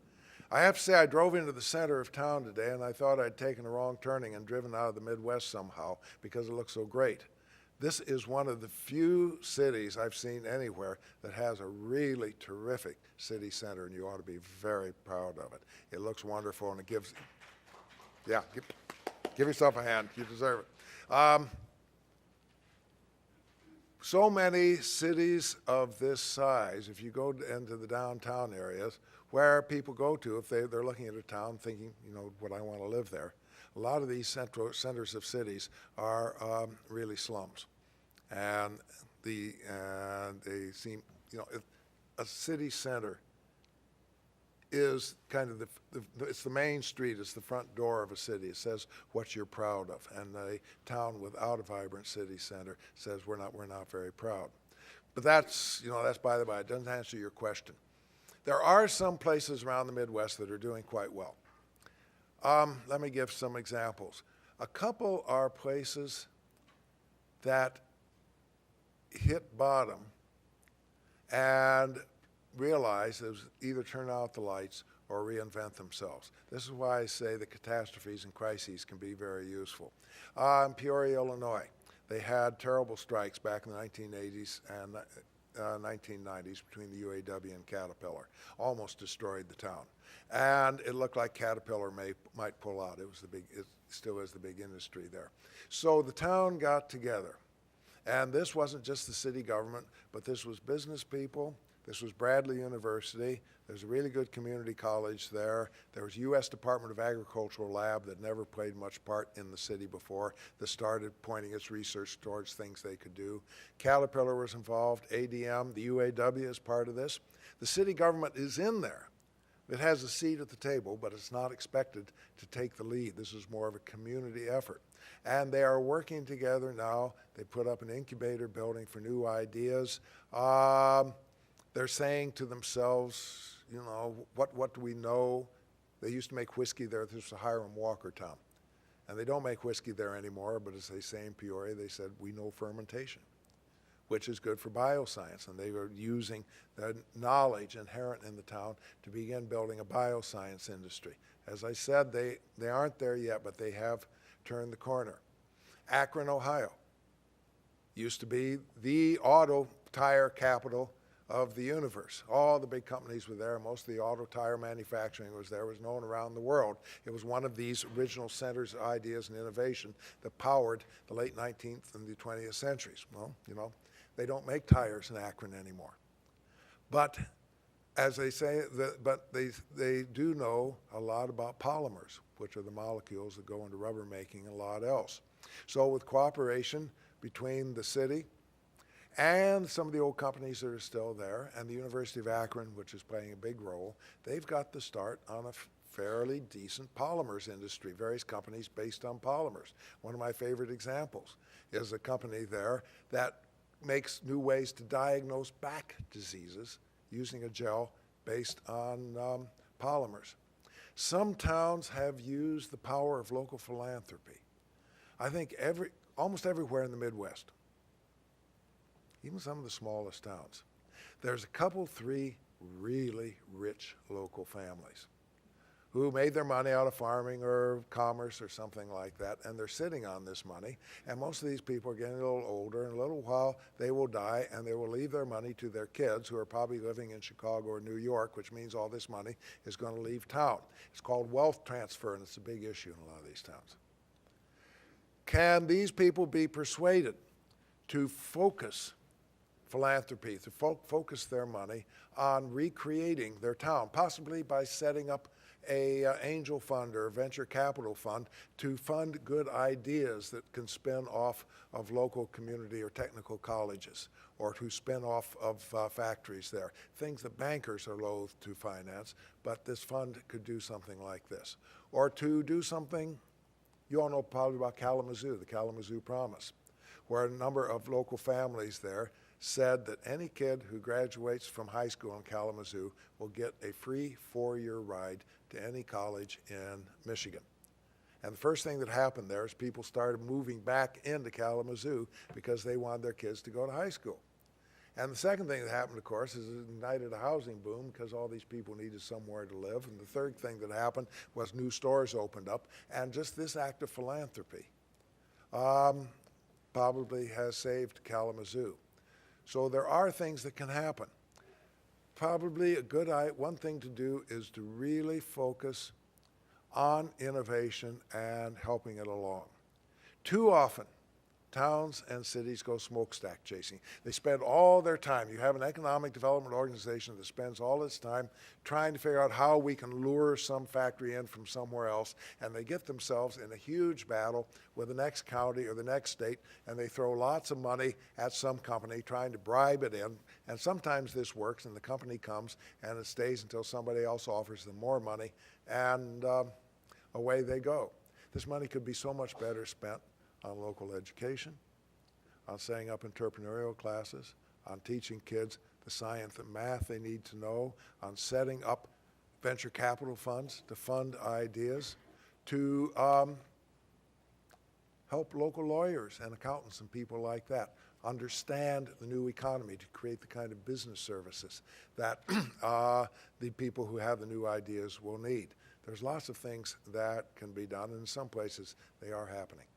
I have to say I drove into the center of town today, and I thought I'd taken a wrong turning and driven out of the Midwest somehow because it looks so great. This is one of the few cities I've seen anywhere that has a really terrific city center, and you ought to be very proud of it. It looks wonderful, and it gives, yeah, give yourself a hand. You deserve it. So many cities of this size, if you go into the downtown areas, where people go to if they're looking at a town thinking, you know, would I want to live there? A lot of these centers of cities are really slums. And they seem, you know, a city center is kind of it's the main street, it's the front door of a city. It says what you're proud of. And a town without a vibrant city center says we're not very proud. But that's, you know, that's by the by. It doesn't answer your question. There are some places around the Midwest that are doing quite well. Let me give some examples. A couple are places that hit bottom and realize it was either turn out the lights or reinvent themselves. This is why I say the catastrophes and crises can be very useful. In Peoria, Illinois, they had terrible strikes back in the 1980s and 1990s between the UAW and Caterpillar. Almost destroyed the town. And it looked like Caterpillar might pull out. It still is the big industry there. So the town got together. And this wasn't just the city government, but this was business people. This was Bradley University. There's a really good community college there. There was U.S. Department of Agricultural lab that never played much part in the city before that started pointing its research towards things they could do. Caterpillar was involved, ADM, the UAW is part of this. The city government is in there. It has a seat at the table, but it's not expected to take the lead. This is more of a community effort. And they are working together now. They put up an incubator building for new ideas. They're saying to themselves, you know, what do we know? They used to make whiskey there. This was a Hiram Walker town. And they don't make whiskey there anymore, but as they say in Peoria, they said, we know fermentation, which is good for bioscience. And they were using the knowledge inherent in the town to begin building a bioscience industry. As I said, they aren't there yet, but they have turned the corner. Akron, Ohio, used to be the auto tire capital of the universe. All the big companies were there. Most of the auto tire manufacturing was there. It was known around the world. It was one of these original centers of ideas and innovation that powered the late 19th and the 20th centuries. Well, you know, they don't make tires in Akron anymore. But as they say, they do know a lot about polymers, which are the molecules that go into rubber making and a lot else. So with cooperation between the city and some of the old companies that are still there, and the University of Akron, which is playing a big role, they've got the start on a fairly decent polymers industry, various companies based on polymers. One of my favorite examples is a company there that makes new ways to diagnose back diseases using a gel based on polymers. Some towns have used the power of local philanthropy. I think almost everywhere in the Midwest, even some of the smallest towns, there's a couple, three really rich local families who made their money out of farming or commerce or something like that, and they're sitting on this money. And most of these people are getting a little older. In a little while, they will die, and they will leave their money to their kids, who are probably living in Chicago or New York, which means all this money is going to leave town. It's called wealth transfer, and it's a big issue in a lot of these towns. Can these people be persuaded to focus philanthropy, to focus their money on recreating their town, possibly by setting up a angel fund or a venture capital fund to fund good ideas that can spin off of local community or technical colleges, or to spin off of factories there, things that bankers are loath to finance, but this fund could do something like this. Or to do something, you all know probably about Kalamazoo, the Kalamazoo Promise, where a number of local families there said that any kid who graduates from high school in Kalamazoo will get a free 4-year ride to any college in Michigan. And the first thing that happened there is people started moving back into Kalamazoo because they wanted their kids to go to high school. And the second thing that happened, of course, is it ignited a housing boom because all these people needed somewhere to live. And the third thing that happened was new stores opened up. And just this act of philanthropy probably has saved Kalamazoo. So there are things that can happen. Probably one thing to do is to really focus on innovation and helping it along. Too often, towns and cities go smokestack chasing. They spend all their time. You have an economic development organization that spends all its time trying to figure out how we can lure some factory in from somewhere else, and they get themselves in a huge battle with the next county or the next state, and they throw lots of money at some company trying to bribe it in, and sometimes this works, and the company comes, and it stays until somebody else offers them more money, and away they go. This money could be so much better spent on local education, on setting up entrepreneurial classes, on teaching kids the science and math they need to know, on setting up venture capital funds to fund ideas, to help local lawyers and accountants and people like that understand the new economy, to create the kind of business services that the people who have the new ideas will need. There's lots of things that can be done, and in some places they are happening.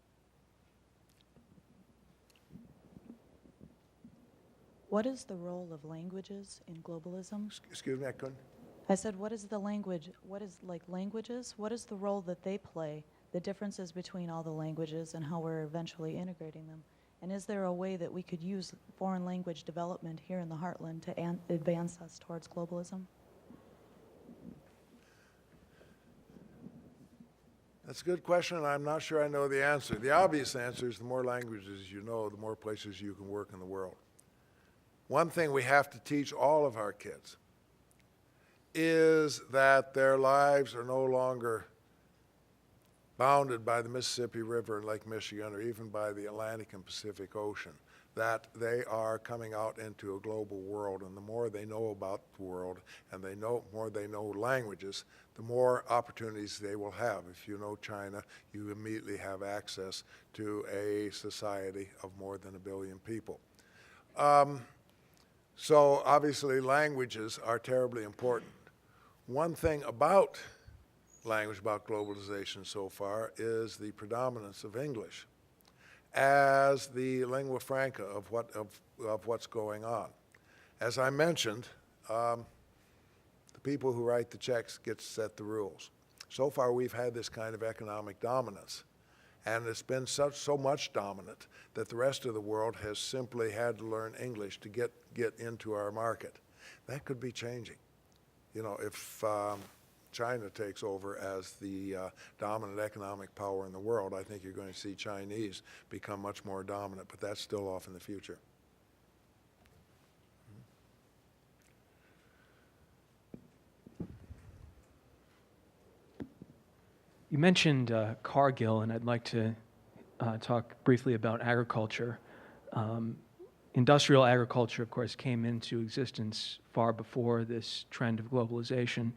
What is the role of languages in globalism? Excuse me, I couldn't? I said, what is the language, what is like languages? What is the role that they play, the differences between all the languages and how we're eventually integrating them? And is there a way that we could use foreign language development here in the Heartland to advance us towards globalism? That's a good question, and I'm not sure I know the answer. The obvious answer is the more languages you know, the more places you can work in the world. One thing we have to teach all of our kids is that their lives are no longer bounded by the Mississippi River and Lake Michigan, or even by the Atlantic and Pacific Ocean, that they are coming out into a global world, and the more they know about the world and more they know languages, the more opportunities they will have. If you know China, you immediately have access to a society of more than 1 billion people. So obviously languages are terribly important. One thing about language, about globalization so far, is the predominance of English as the lingua franca of what's going on. As I mentioned, the people who write the checks get to set the rules. So far we've had this kind of economic dominance, and it's been so much dominant that the rest of the world has simply had to learn English to get into our market. That could be changing. You know, if China takes over as the dominant economic power in the world, I think you're going to see Chinese become much more dominant, but that's still off in the future. You mentioned Cargill, and I'd like to talk briefly about agriculture. Industrial agriculture, of course, came into existence far before this trend of globalization,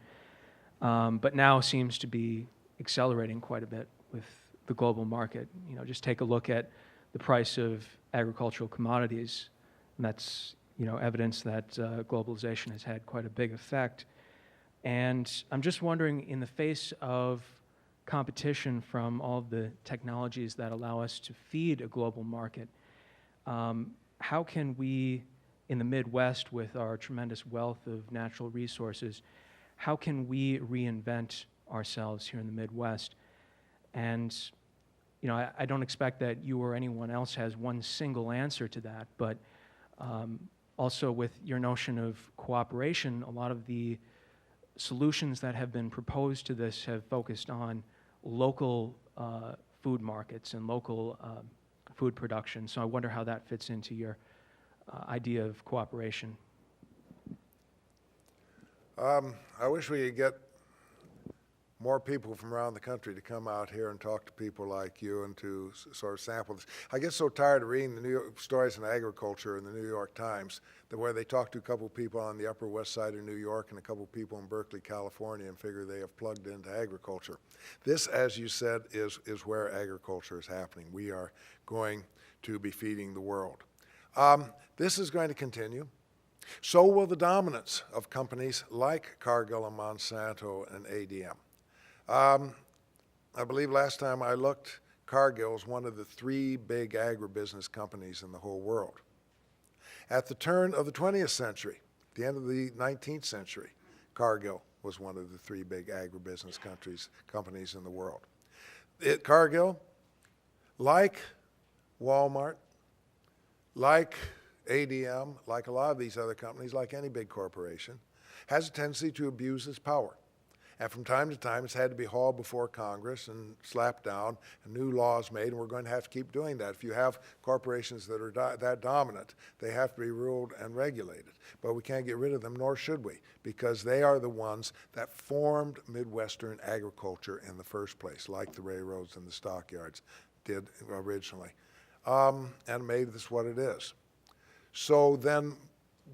but now seems to be accelerating quite a bit with the global market. You know, just take a look at the price of agricultural commodities, and that's, you know, evidence that globalization has had quite a big effect. And I'm just wondering, in the face of competition from all of the technologies that allow us to feed a global market, how can we, in the Midwest, with our tremendous wealth of natural resources, how can we reinvent ourselves here in the Midwest? And, you know, I don't expect that you or anyone else has one single answer to that, but also with your notion of cooperation, a lot of the solutions that have been proposed to this have focused on local food markets and local food production. So I wonder how that fits into your idea of cooperation. I wish we could get more people from around the country to come out here and talk to people like you and to sort of sample this. I get so tired of reading the New York stories in agriculture in the New York Times, that where they talk to a couple people on the Upper West Side of New York and a couple people in Berkeley, California, and figure they have plugged into agriculture. This, as you said, is where agriculture is happening. We are going to be feeding the world. This is going to continue. So will the dominance of companies like Cargill and Monsanto and ADM. I believe last time I looked, Cargill is one of the 3 big agribusiness companies in the whole world. At the turn of the 20th century, at the end of the 19th century, Cargill was one of the 3 big agribusiness companies in the world. Cargill, like Walmart, like ADM, like a lot of these other companies, like any big corporation, has a tendency to abuse its power. And from time to time, it's had to be hauled before Congress and slapped down, and new laws made, and we're going to have to keep doing that. If you have corporations that are that dominant, they have to be ruled and regulated. But we can't get rid of them, nor should we, because they are the ones that formed Midwestern agriculture in the first place, like the railroads and the stockyards did originally, and made this what it is. So then,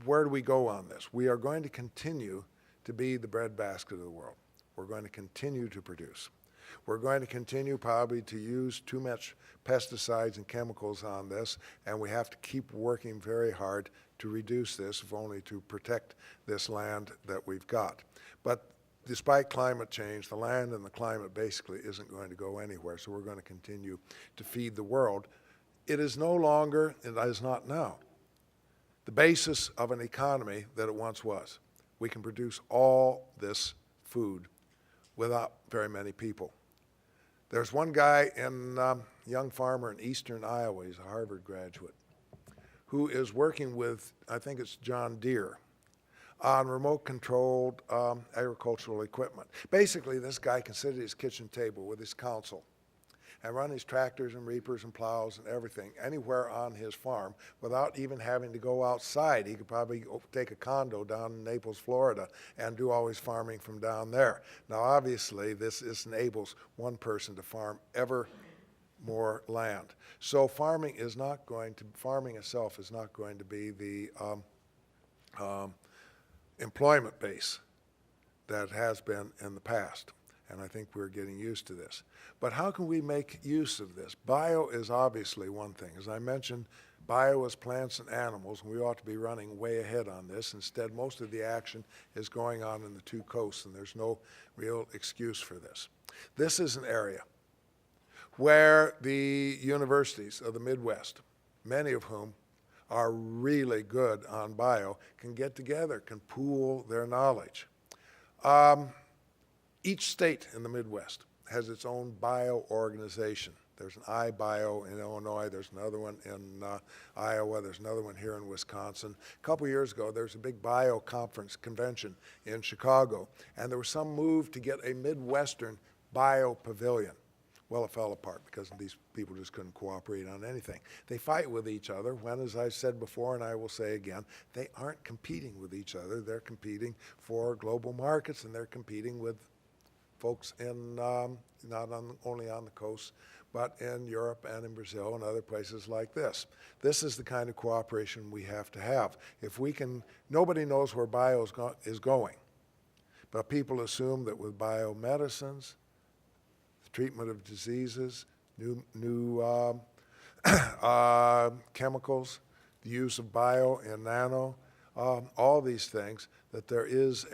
where do we go on this? We are going to continue to be the breadbasket of the world. We're going to continue to produce. We're going to continue probably to use too much pesticides and chemicals on this, and we have to keep working very hard to reduce this, if only to protect this land that we've got. But despite climate change, the land and the climate basically isn't going to go anywhere, so we're going to continue to feed the world. It is no longer, and it is not now, the basis of an economy that it once was. We can produce all this food without very many people. There's one guy, young farmer in eastern Iowa, he's a Harvard graduate, who is working with, I think it's John Deere, on remote-controlled agricultural equipment. Basically, this guy can sit at his kitchen table with his console and run his tractors and reapers and plows and everything anywhere on his farm without even having to go outside. He could probably take a condo down in Naples, Florida, and do all his farming from down there. Now, obviously, this enables one person to farm ever more land. So farming itself is not going to be the employment base that has been in the past. And I think we're getting used to this. But how can we make use of this? Bio is obviously one thing. As I mentioned, bio is plants and animals, and we ought to be running way ahead on this. Instead, most of the action is going on in the 2 coasts, and there's no real excuse for this. This is an area where the universities of the Midwest, many of whom are really good on bio, can get together, can pool their knowledge. Each state in the Midwest has its own bio organization. There's an iBio in Illinois, there's another one in Iowa, there's another one here in Wisconsin. A couple years ago, there was a big bio convention in Chicago, and there was some move to get a Midwestern bio pavilion. Well, it fell apart because these people just couldn't cooperate on anything. They fight with each other when, as I said before, and I will say again, they aren't competing with each other. They're competing for global markets, and they're competing with folks in not only on the coast, but in Europe and in Brazil and other places like this. This is the kind of cooperation we have to have. If we can, nobody knows where bio is going, but people assume that with biomedicines, the treatment of diseases, new chemicals, the use of bio and nano, all these things, that there's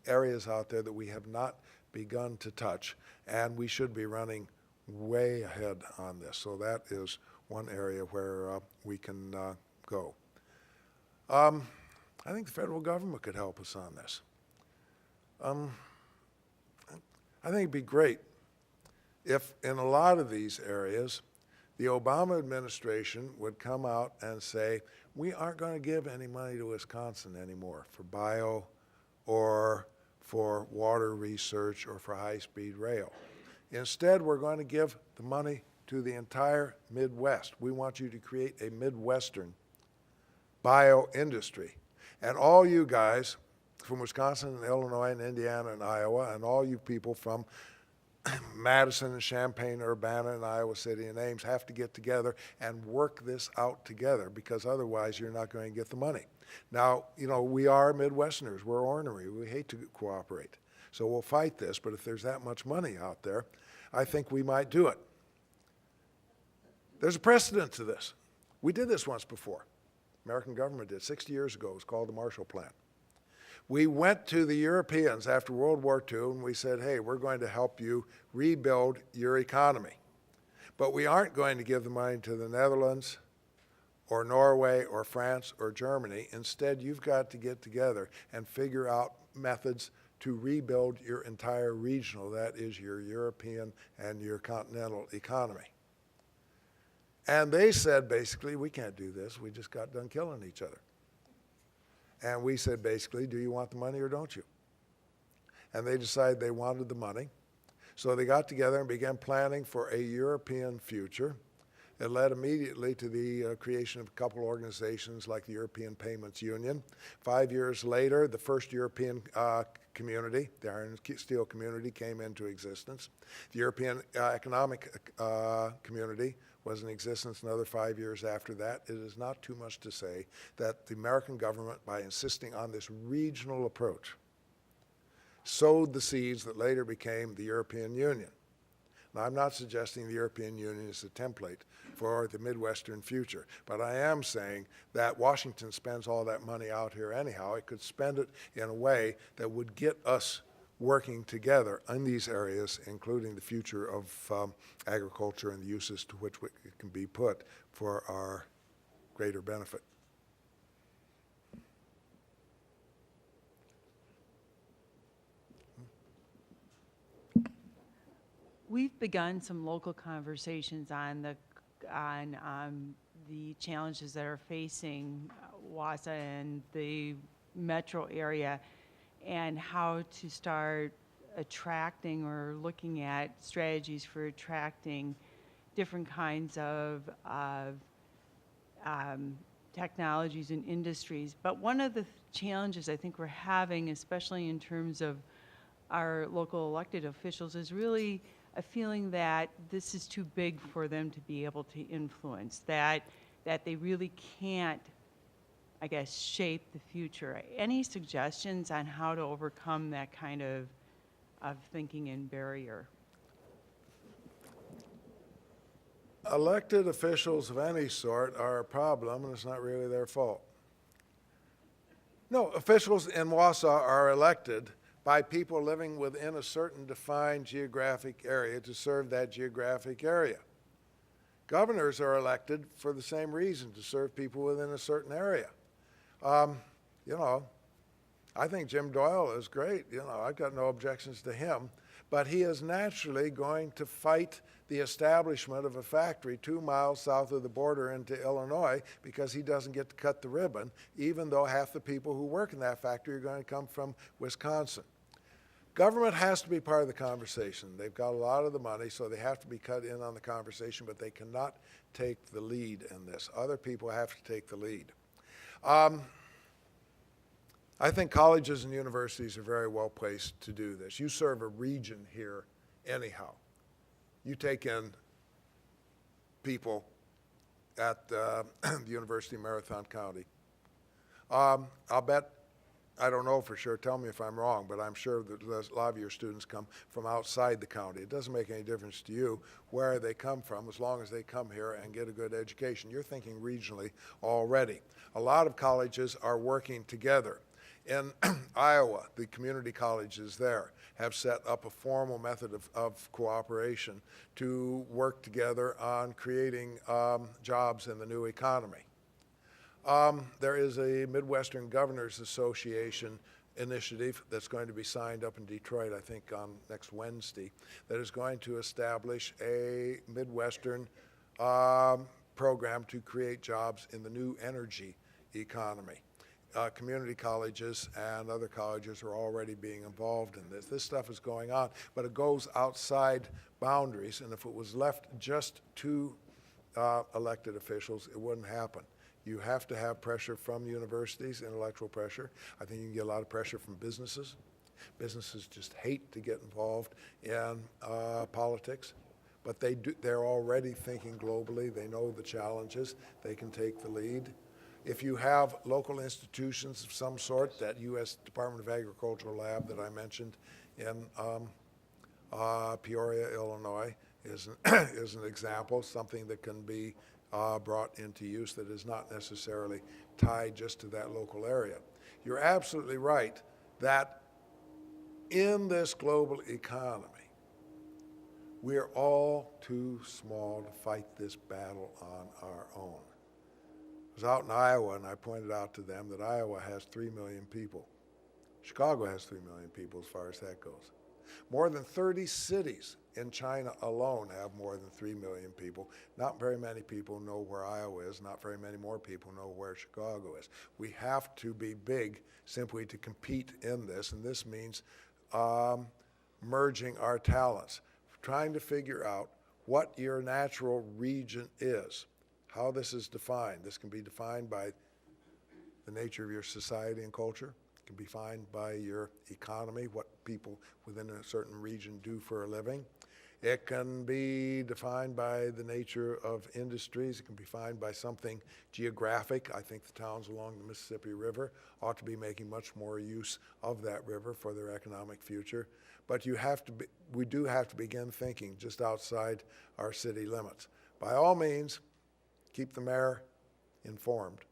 areas out there that we have not begun to touch, and we should be running way ahead on this. So that is one area where we can go. I think the federal government could help us on this. I think it'd be great if in a lot of these areas, the Obama administration would come out and say, we aren't going to give any money to Wisconsin anymore for bio or for water research or for high-speed rail. Instead, we're going to give the money to the entire Midwest. We want you to create a Midwestern bio industry. And all you guys from Wisconsin and Illinois and Indiana and Iowa, and all you people from Madison and Champaign, Urbana and Iowa City and Ames have to get together and work this out together, because otherwise you're not going to get the money. Now, you know, we are Midwesterners. We're ornery. We hate to cooperate. So we'll fight this, but if there's that much money out there, I think we might do it. There's a precedent to this. We did this once before. American government did 60 years ago. It was called the Marshall Plan. We went to the Europeans after World War II and we said, hey, we're going to help you rebuild your economy. But we aren't going to give the money to the Netherlands or Norway or France or Germany. Instead, you've got to get together and figure out methods to rebuild your entire regional, that is your European and your continental economy. And they said, basically, we can't do this. We just got done killing each other. And we said, basically, do you want the money or don't you? And they decided they wanted the money. So they got together and began planning for a European future. It led immediately to the creation of a couple organizations like the European Payments Union. 5 years later, the first European community, the Iron and Steel Community, came into existence. The European Economic Community was in existence another 5 years after that. It is not too much to say that the American government, by insisting on this regional approach, sowed the seeds that later became the European Union. Now, I'm not suggesting the European Union is a template for the Midwestern future, but I am saying that Washington spends all that money out here anyhow. It could spend it in a way that would get us working together in these areas, including the future of agriculture and the uses to which it can be put for our greater benefit. We've begun some local conversations on the challenges that are facing Wausau and the metro area, and how to start attracting or looking at strategies for attracting different kinds of technologies and industries. But one of the challenges I think we're having, especially in terms of our local elected officials, is really a feeling that this is too big for them to be able to influence, that they really can't, I guess, shape the future. Any suggestions on how to overcome that kind of thinking and barrier? Elected officials of any sort are a problem, and it's not really their fault. No, officials in Wausau are elected by people living within a certain defined geographic area to serve that geographic area. Governors are elected for the same reason, to serve people within a certain area. You know, I think Jim Doyle is great. You know, I've got no objections to him, but he is naturally going to fight the establishment of a factory 2 miles south of the border into Illinois because he doesn't get to cut the ribbon, even though half the people who work in that factory are going to come from Wisconsin. Government has to be part of the conversation. They've got a lot of the money, so they have to be cut in on the conversation, but they cannot take the lead in this. Other people have to take the lead. I think colleges and universities are very well placed to do this. You serve a region here anyhow. You take in people at the University of Marathon County. I'll bet, I don't know for sure, tell me if I'm wrong, but I'm sure that a lot of your students come from outside the county. It doesn't make any difference to you where they come from as long as they come here and get a good education. You're thinking regionally already. A lot of colleges are working together. In Iowa, the community colleges there have set up a formal method of cooperation to work together on creating jobs in the new economy. There is a Midwestern Governors Association initiative that's going to be signed up in Detroit, I think, on next Wednesday, that is going to establish a Midwestern program to create jobs in the new energy economy. Community colleges and other colleges are already being involved in this. This stuff is going on, but it goes outside boundaries, and if it was left just to elected officials, it wouldn't happen. You have to have pressure from universities, intellectual pressure. I think you can get a lot of pressure from businesses. Businesses just hate to get involved in politics, but they're already thinking globally. They know the challenges. They can take the lead. If you have local institutions of some sort, that U.S. Department of Agricultural lab that I mentioned in Peoria, Illinois, is an example, something that can be brought into use that is not necessarily tied just to that local area. You're absolutely right that in this global economy, we're all too small to fight this battle on our own. I was out in Iowa, and I pointed out to them that Iowa has 3 million people. Chicago has 3 million people as far as that goes. More than 30 cities in China alone have more than 3 million people. Not very many people know where Iowa is. Not very many more people know where Chicago is. We have to be big simply to compete in this, and this means merging our talents, trying to figure out what your natural region is, how this is defined. This can be defined by the nature of your society and culture. It can be defined by your economy, what people within a certain region do for a living. It can be defined by the nature of industries. It can be defined by something geographic. I think the towns along the Mississippi River ought to be making much more use of that river for their economic future. But we do have to begin thinking just outside our city limits. By all means, keep the mayor informed,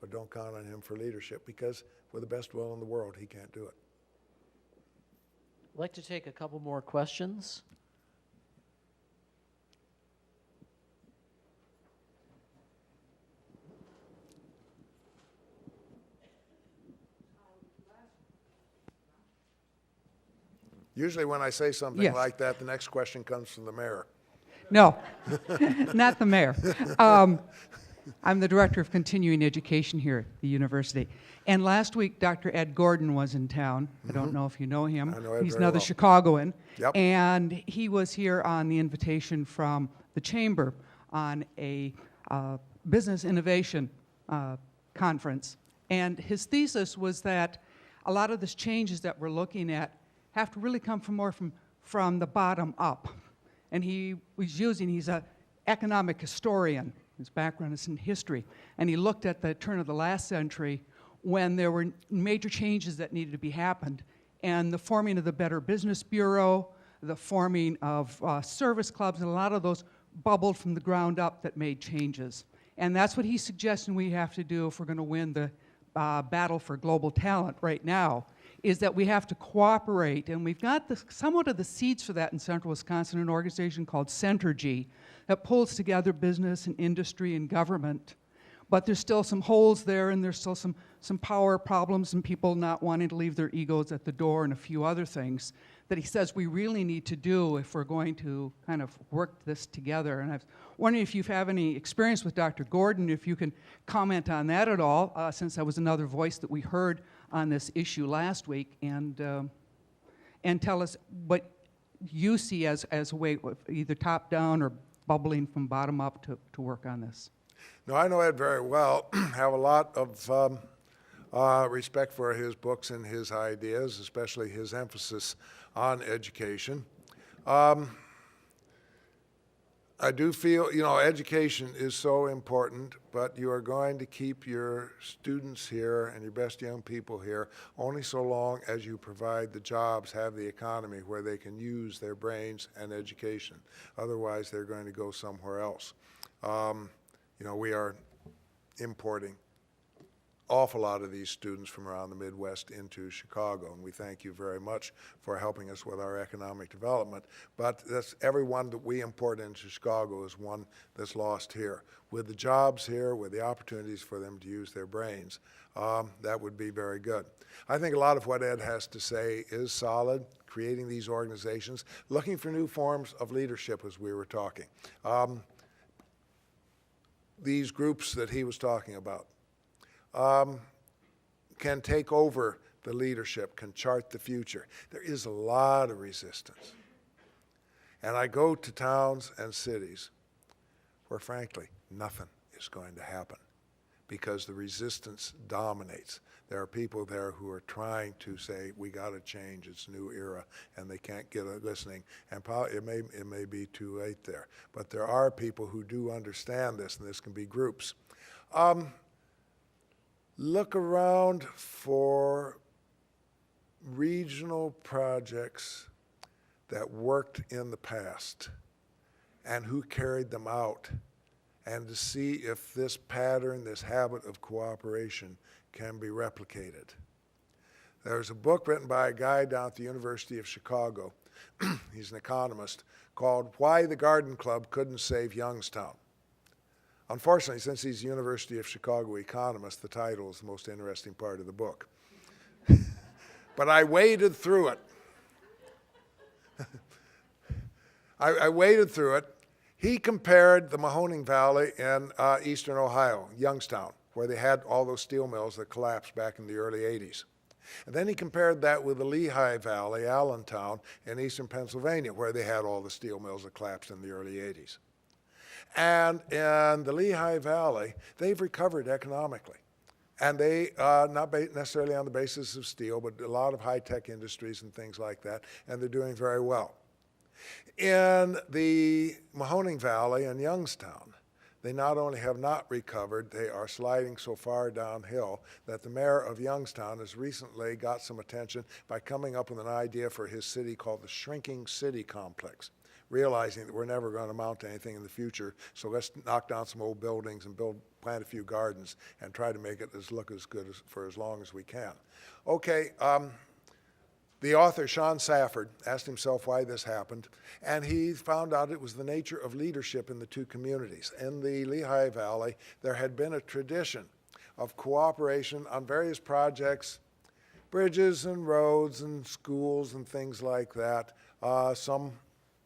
but don't count on him for leadership, because with the best will in the world, he can't do it. I'd like to take a couple more questions. Usually when I say something Yes. like that, the next question comes from the mayor. No, not the mayor. I'm the director of continuing education here at the university. And last week, Dr. Ed Gordon was in town. I don't know if you know him. I know Ed He's very another well. Chicagoan. Yep. And he was here on the invitation from the chamber on a business innovation conference. And his thesis was that a lot of the changes that we're looking at have to really come from the bottom up. And he's an economic historian. His background is in history. And he looked at the turn of the last century when there were major changes that needed to be happened. And the forming of the Better Business Bureau, the forming of service clubs, and a lot of those bubbled from the ground up that made changes. And that's what he's suggesting we have to do if we're going to win the battle for global talent right now, is that we have to cooperate. And we've got somewhat of the seeds for that in central Wisconsin, an organization called Centergy that pulls together business and industry and government. But there's still some holes there, and there's still some power problems and people not wanting to leave their egos at the door and a few other things that he says we really need to do if we're going to kind of work this together. And I was wondering if you have any experience with Dr. Gordon, if you can comment on that at all, since that was another voice that we heard on this issue last week, and tell us what you see as a way, either top down or bubbling from bottom up to work on this. No, I know Ed very well. Have a lot of respect for his books and his ideas, especially his emphasis on education. I do feel, education is so important, but you are going to keep your students here and your best young people here only so long as you provide the jobs, have the economy where they can use their brains and education. Otherwise, they're going to go somewhere else. We are importing awful lot of these students from around the Midwest into Chicago, and we thank you very much for helping us with our economic development. But everyone that we import into Chicago is one that's lost here. With the jobs here, with the opportunities for them to use their brains, that would be very good. I think a lot of what Ed has to say is solid, creating these organizations, looking for new forms of leadership, as we were talking. These groups that he was talking about can take over the leadership, can chart the future. There is a lot of resistance. And I go to towns and cities where, frankly, nothing is going to happen because the resistance dominates. There are people there who are trying to say, we got to change, it's a new era, and they can't get a listening. And probably it may be too late there. But there are people who do understand this, and this can be groups. Look around for regional projects that worked in the past and who carried them out, and to see if this pattern, this habit of cooperation can be replicated. There's a book written by a guy down at the University of Chicago, he's an economist, called Why the Garden Club Couldn't Save Youngstown. Unfortunately, since he's a University of Chicago economist, the title is the most interesting part of the book. But I waded through it. I waded through it. He compared the Mahoning Valley in eastern Ohio, Youngstown, where they had all those steel mills that collapsed back in the early 80s. And then he compared that with the Lehigh Valley, Allentown, in eastern Pennsylvania, where they had all the steel mills that collapsed in the early 80s. And in the Lehigh Valley, they've recovered economically. And they, not necessarily on the basis of steel, but a lot of high-tech industries and things like that, and they're doing very well. In the Mahoning Valley and Youngstown, they not only have not recovered, they are sliding so far downhill that the mayor of Youngstown has recently got some attention by coming up with an idea for his city called the Shrinking City Complex, realizing that we're never going to amount to anything in the future, so let's knock down some old buildings and plant a few gardens and try to make it look as good for as long as we can. Okay, the author, Sean Safford, asked himself why this happened, and he found out it was the nature of leadership in the two communities. In the Lehigh Valley, there had been a tradition of cooperation on various projects, bridges and roads and schools and things like that, some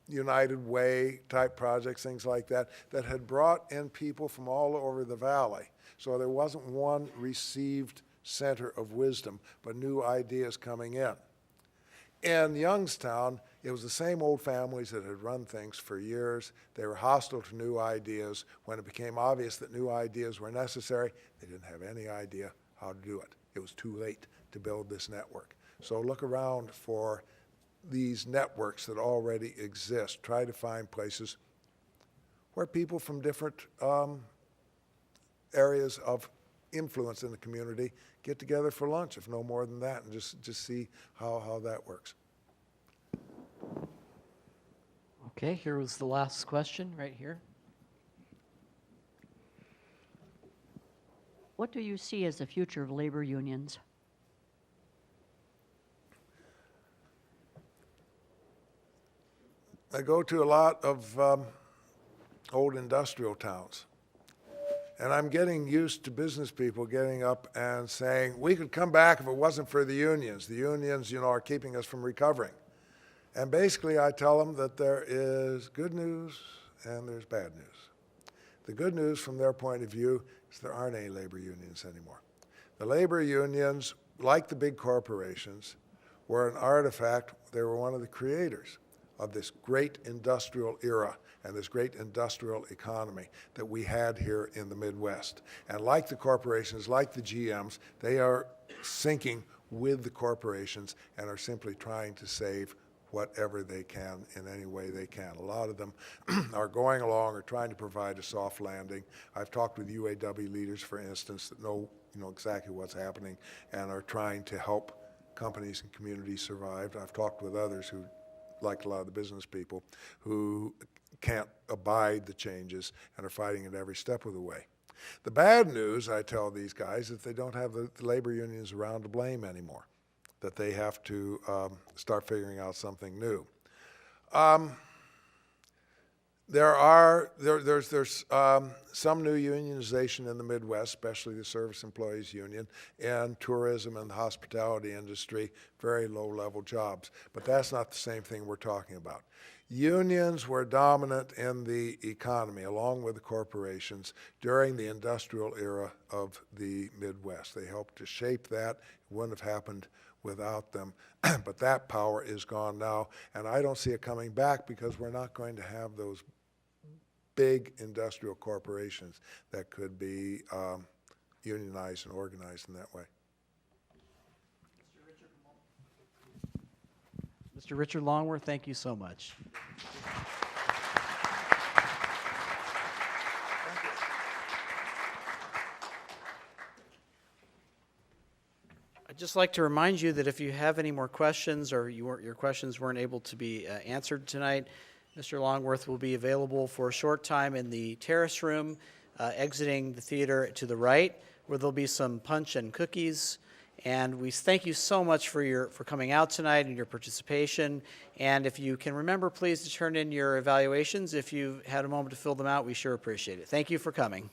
United Way type projects, things like that, that had brought in people from all over the valley. So there wasn't one received center of wisdom, but new ideas coming in. In Youngstown, it was the same old families that had run things for years. They were hostile to new ideas. When it became obvious that new ideas were necessary, they didn't have any idea how to do it. It was too late to build this network. So look around for these networks that already exist. Try to find places where people from different areas of influence in the community get together for lunch, if no more than that, and just see how that works. Okay, here was the last question right here. What do you see as the future of labor unions? I go to a lot of old industrial towns. And I'm getting used to business people getting up and saying, we could come back if it wasn't for the unions. The unions, are keeping us from recovering. And basically I tell them that there is good news and there's bad news. The good news from their point of view is there aren't any labor unions anymore. The labor unions, like the big corporations, were an artifact. They were one of the creators of this great industrial era and this great industrial economy that we had here in the Midwest. And like the corporations, like the GMs, they are sinking with the corporations and are simply trying to save whatever they can in any way they can. A lot of them are going along or trying to provide a soft landing. I've talked with UAW leaders, for instance, that know exactly what's happening and are trying to help companies and communities survive. I've talked with others who, like a lot of the business people, who can't abide the changes and are fighting it every step of the way. The bad news, I tell these guys, is they don't have the labor unions around to blame anymore, that they have to start figuring out something new. There's some new unionization in the Midwest, especially the Service Employees Union, and tourism and the hospitality industry, very low-level jobs. But that's not the same thing we're talking about. Unions were dominant in the economy, along with the corporations, during the industrial era of the Midwest. They helped to shape that. It wouldn't have happened without them. But that power is gone now, and I don't see it coming back because we're not going to have those big industrial corporations that could be unionize and organize in that way. Mr. Richard Longworth, thank you so much. I'd just like to remind you that if you have any more questions or your questions weren't able to be answered tonight, Mr. Longworth will be available for a short time in the terrace room, exiting the theater to the right, where there'll be some punch and cookies. And we thank you so much for coming out tonight and your participation. And if you can remember, please, to turn in your evaluations. If you had a moment to fill them out, we sure appreciate it. Thank you for coming.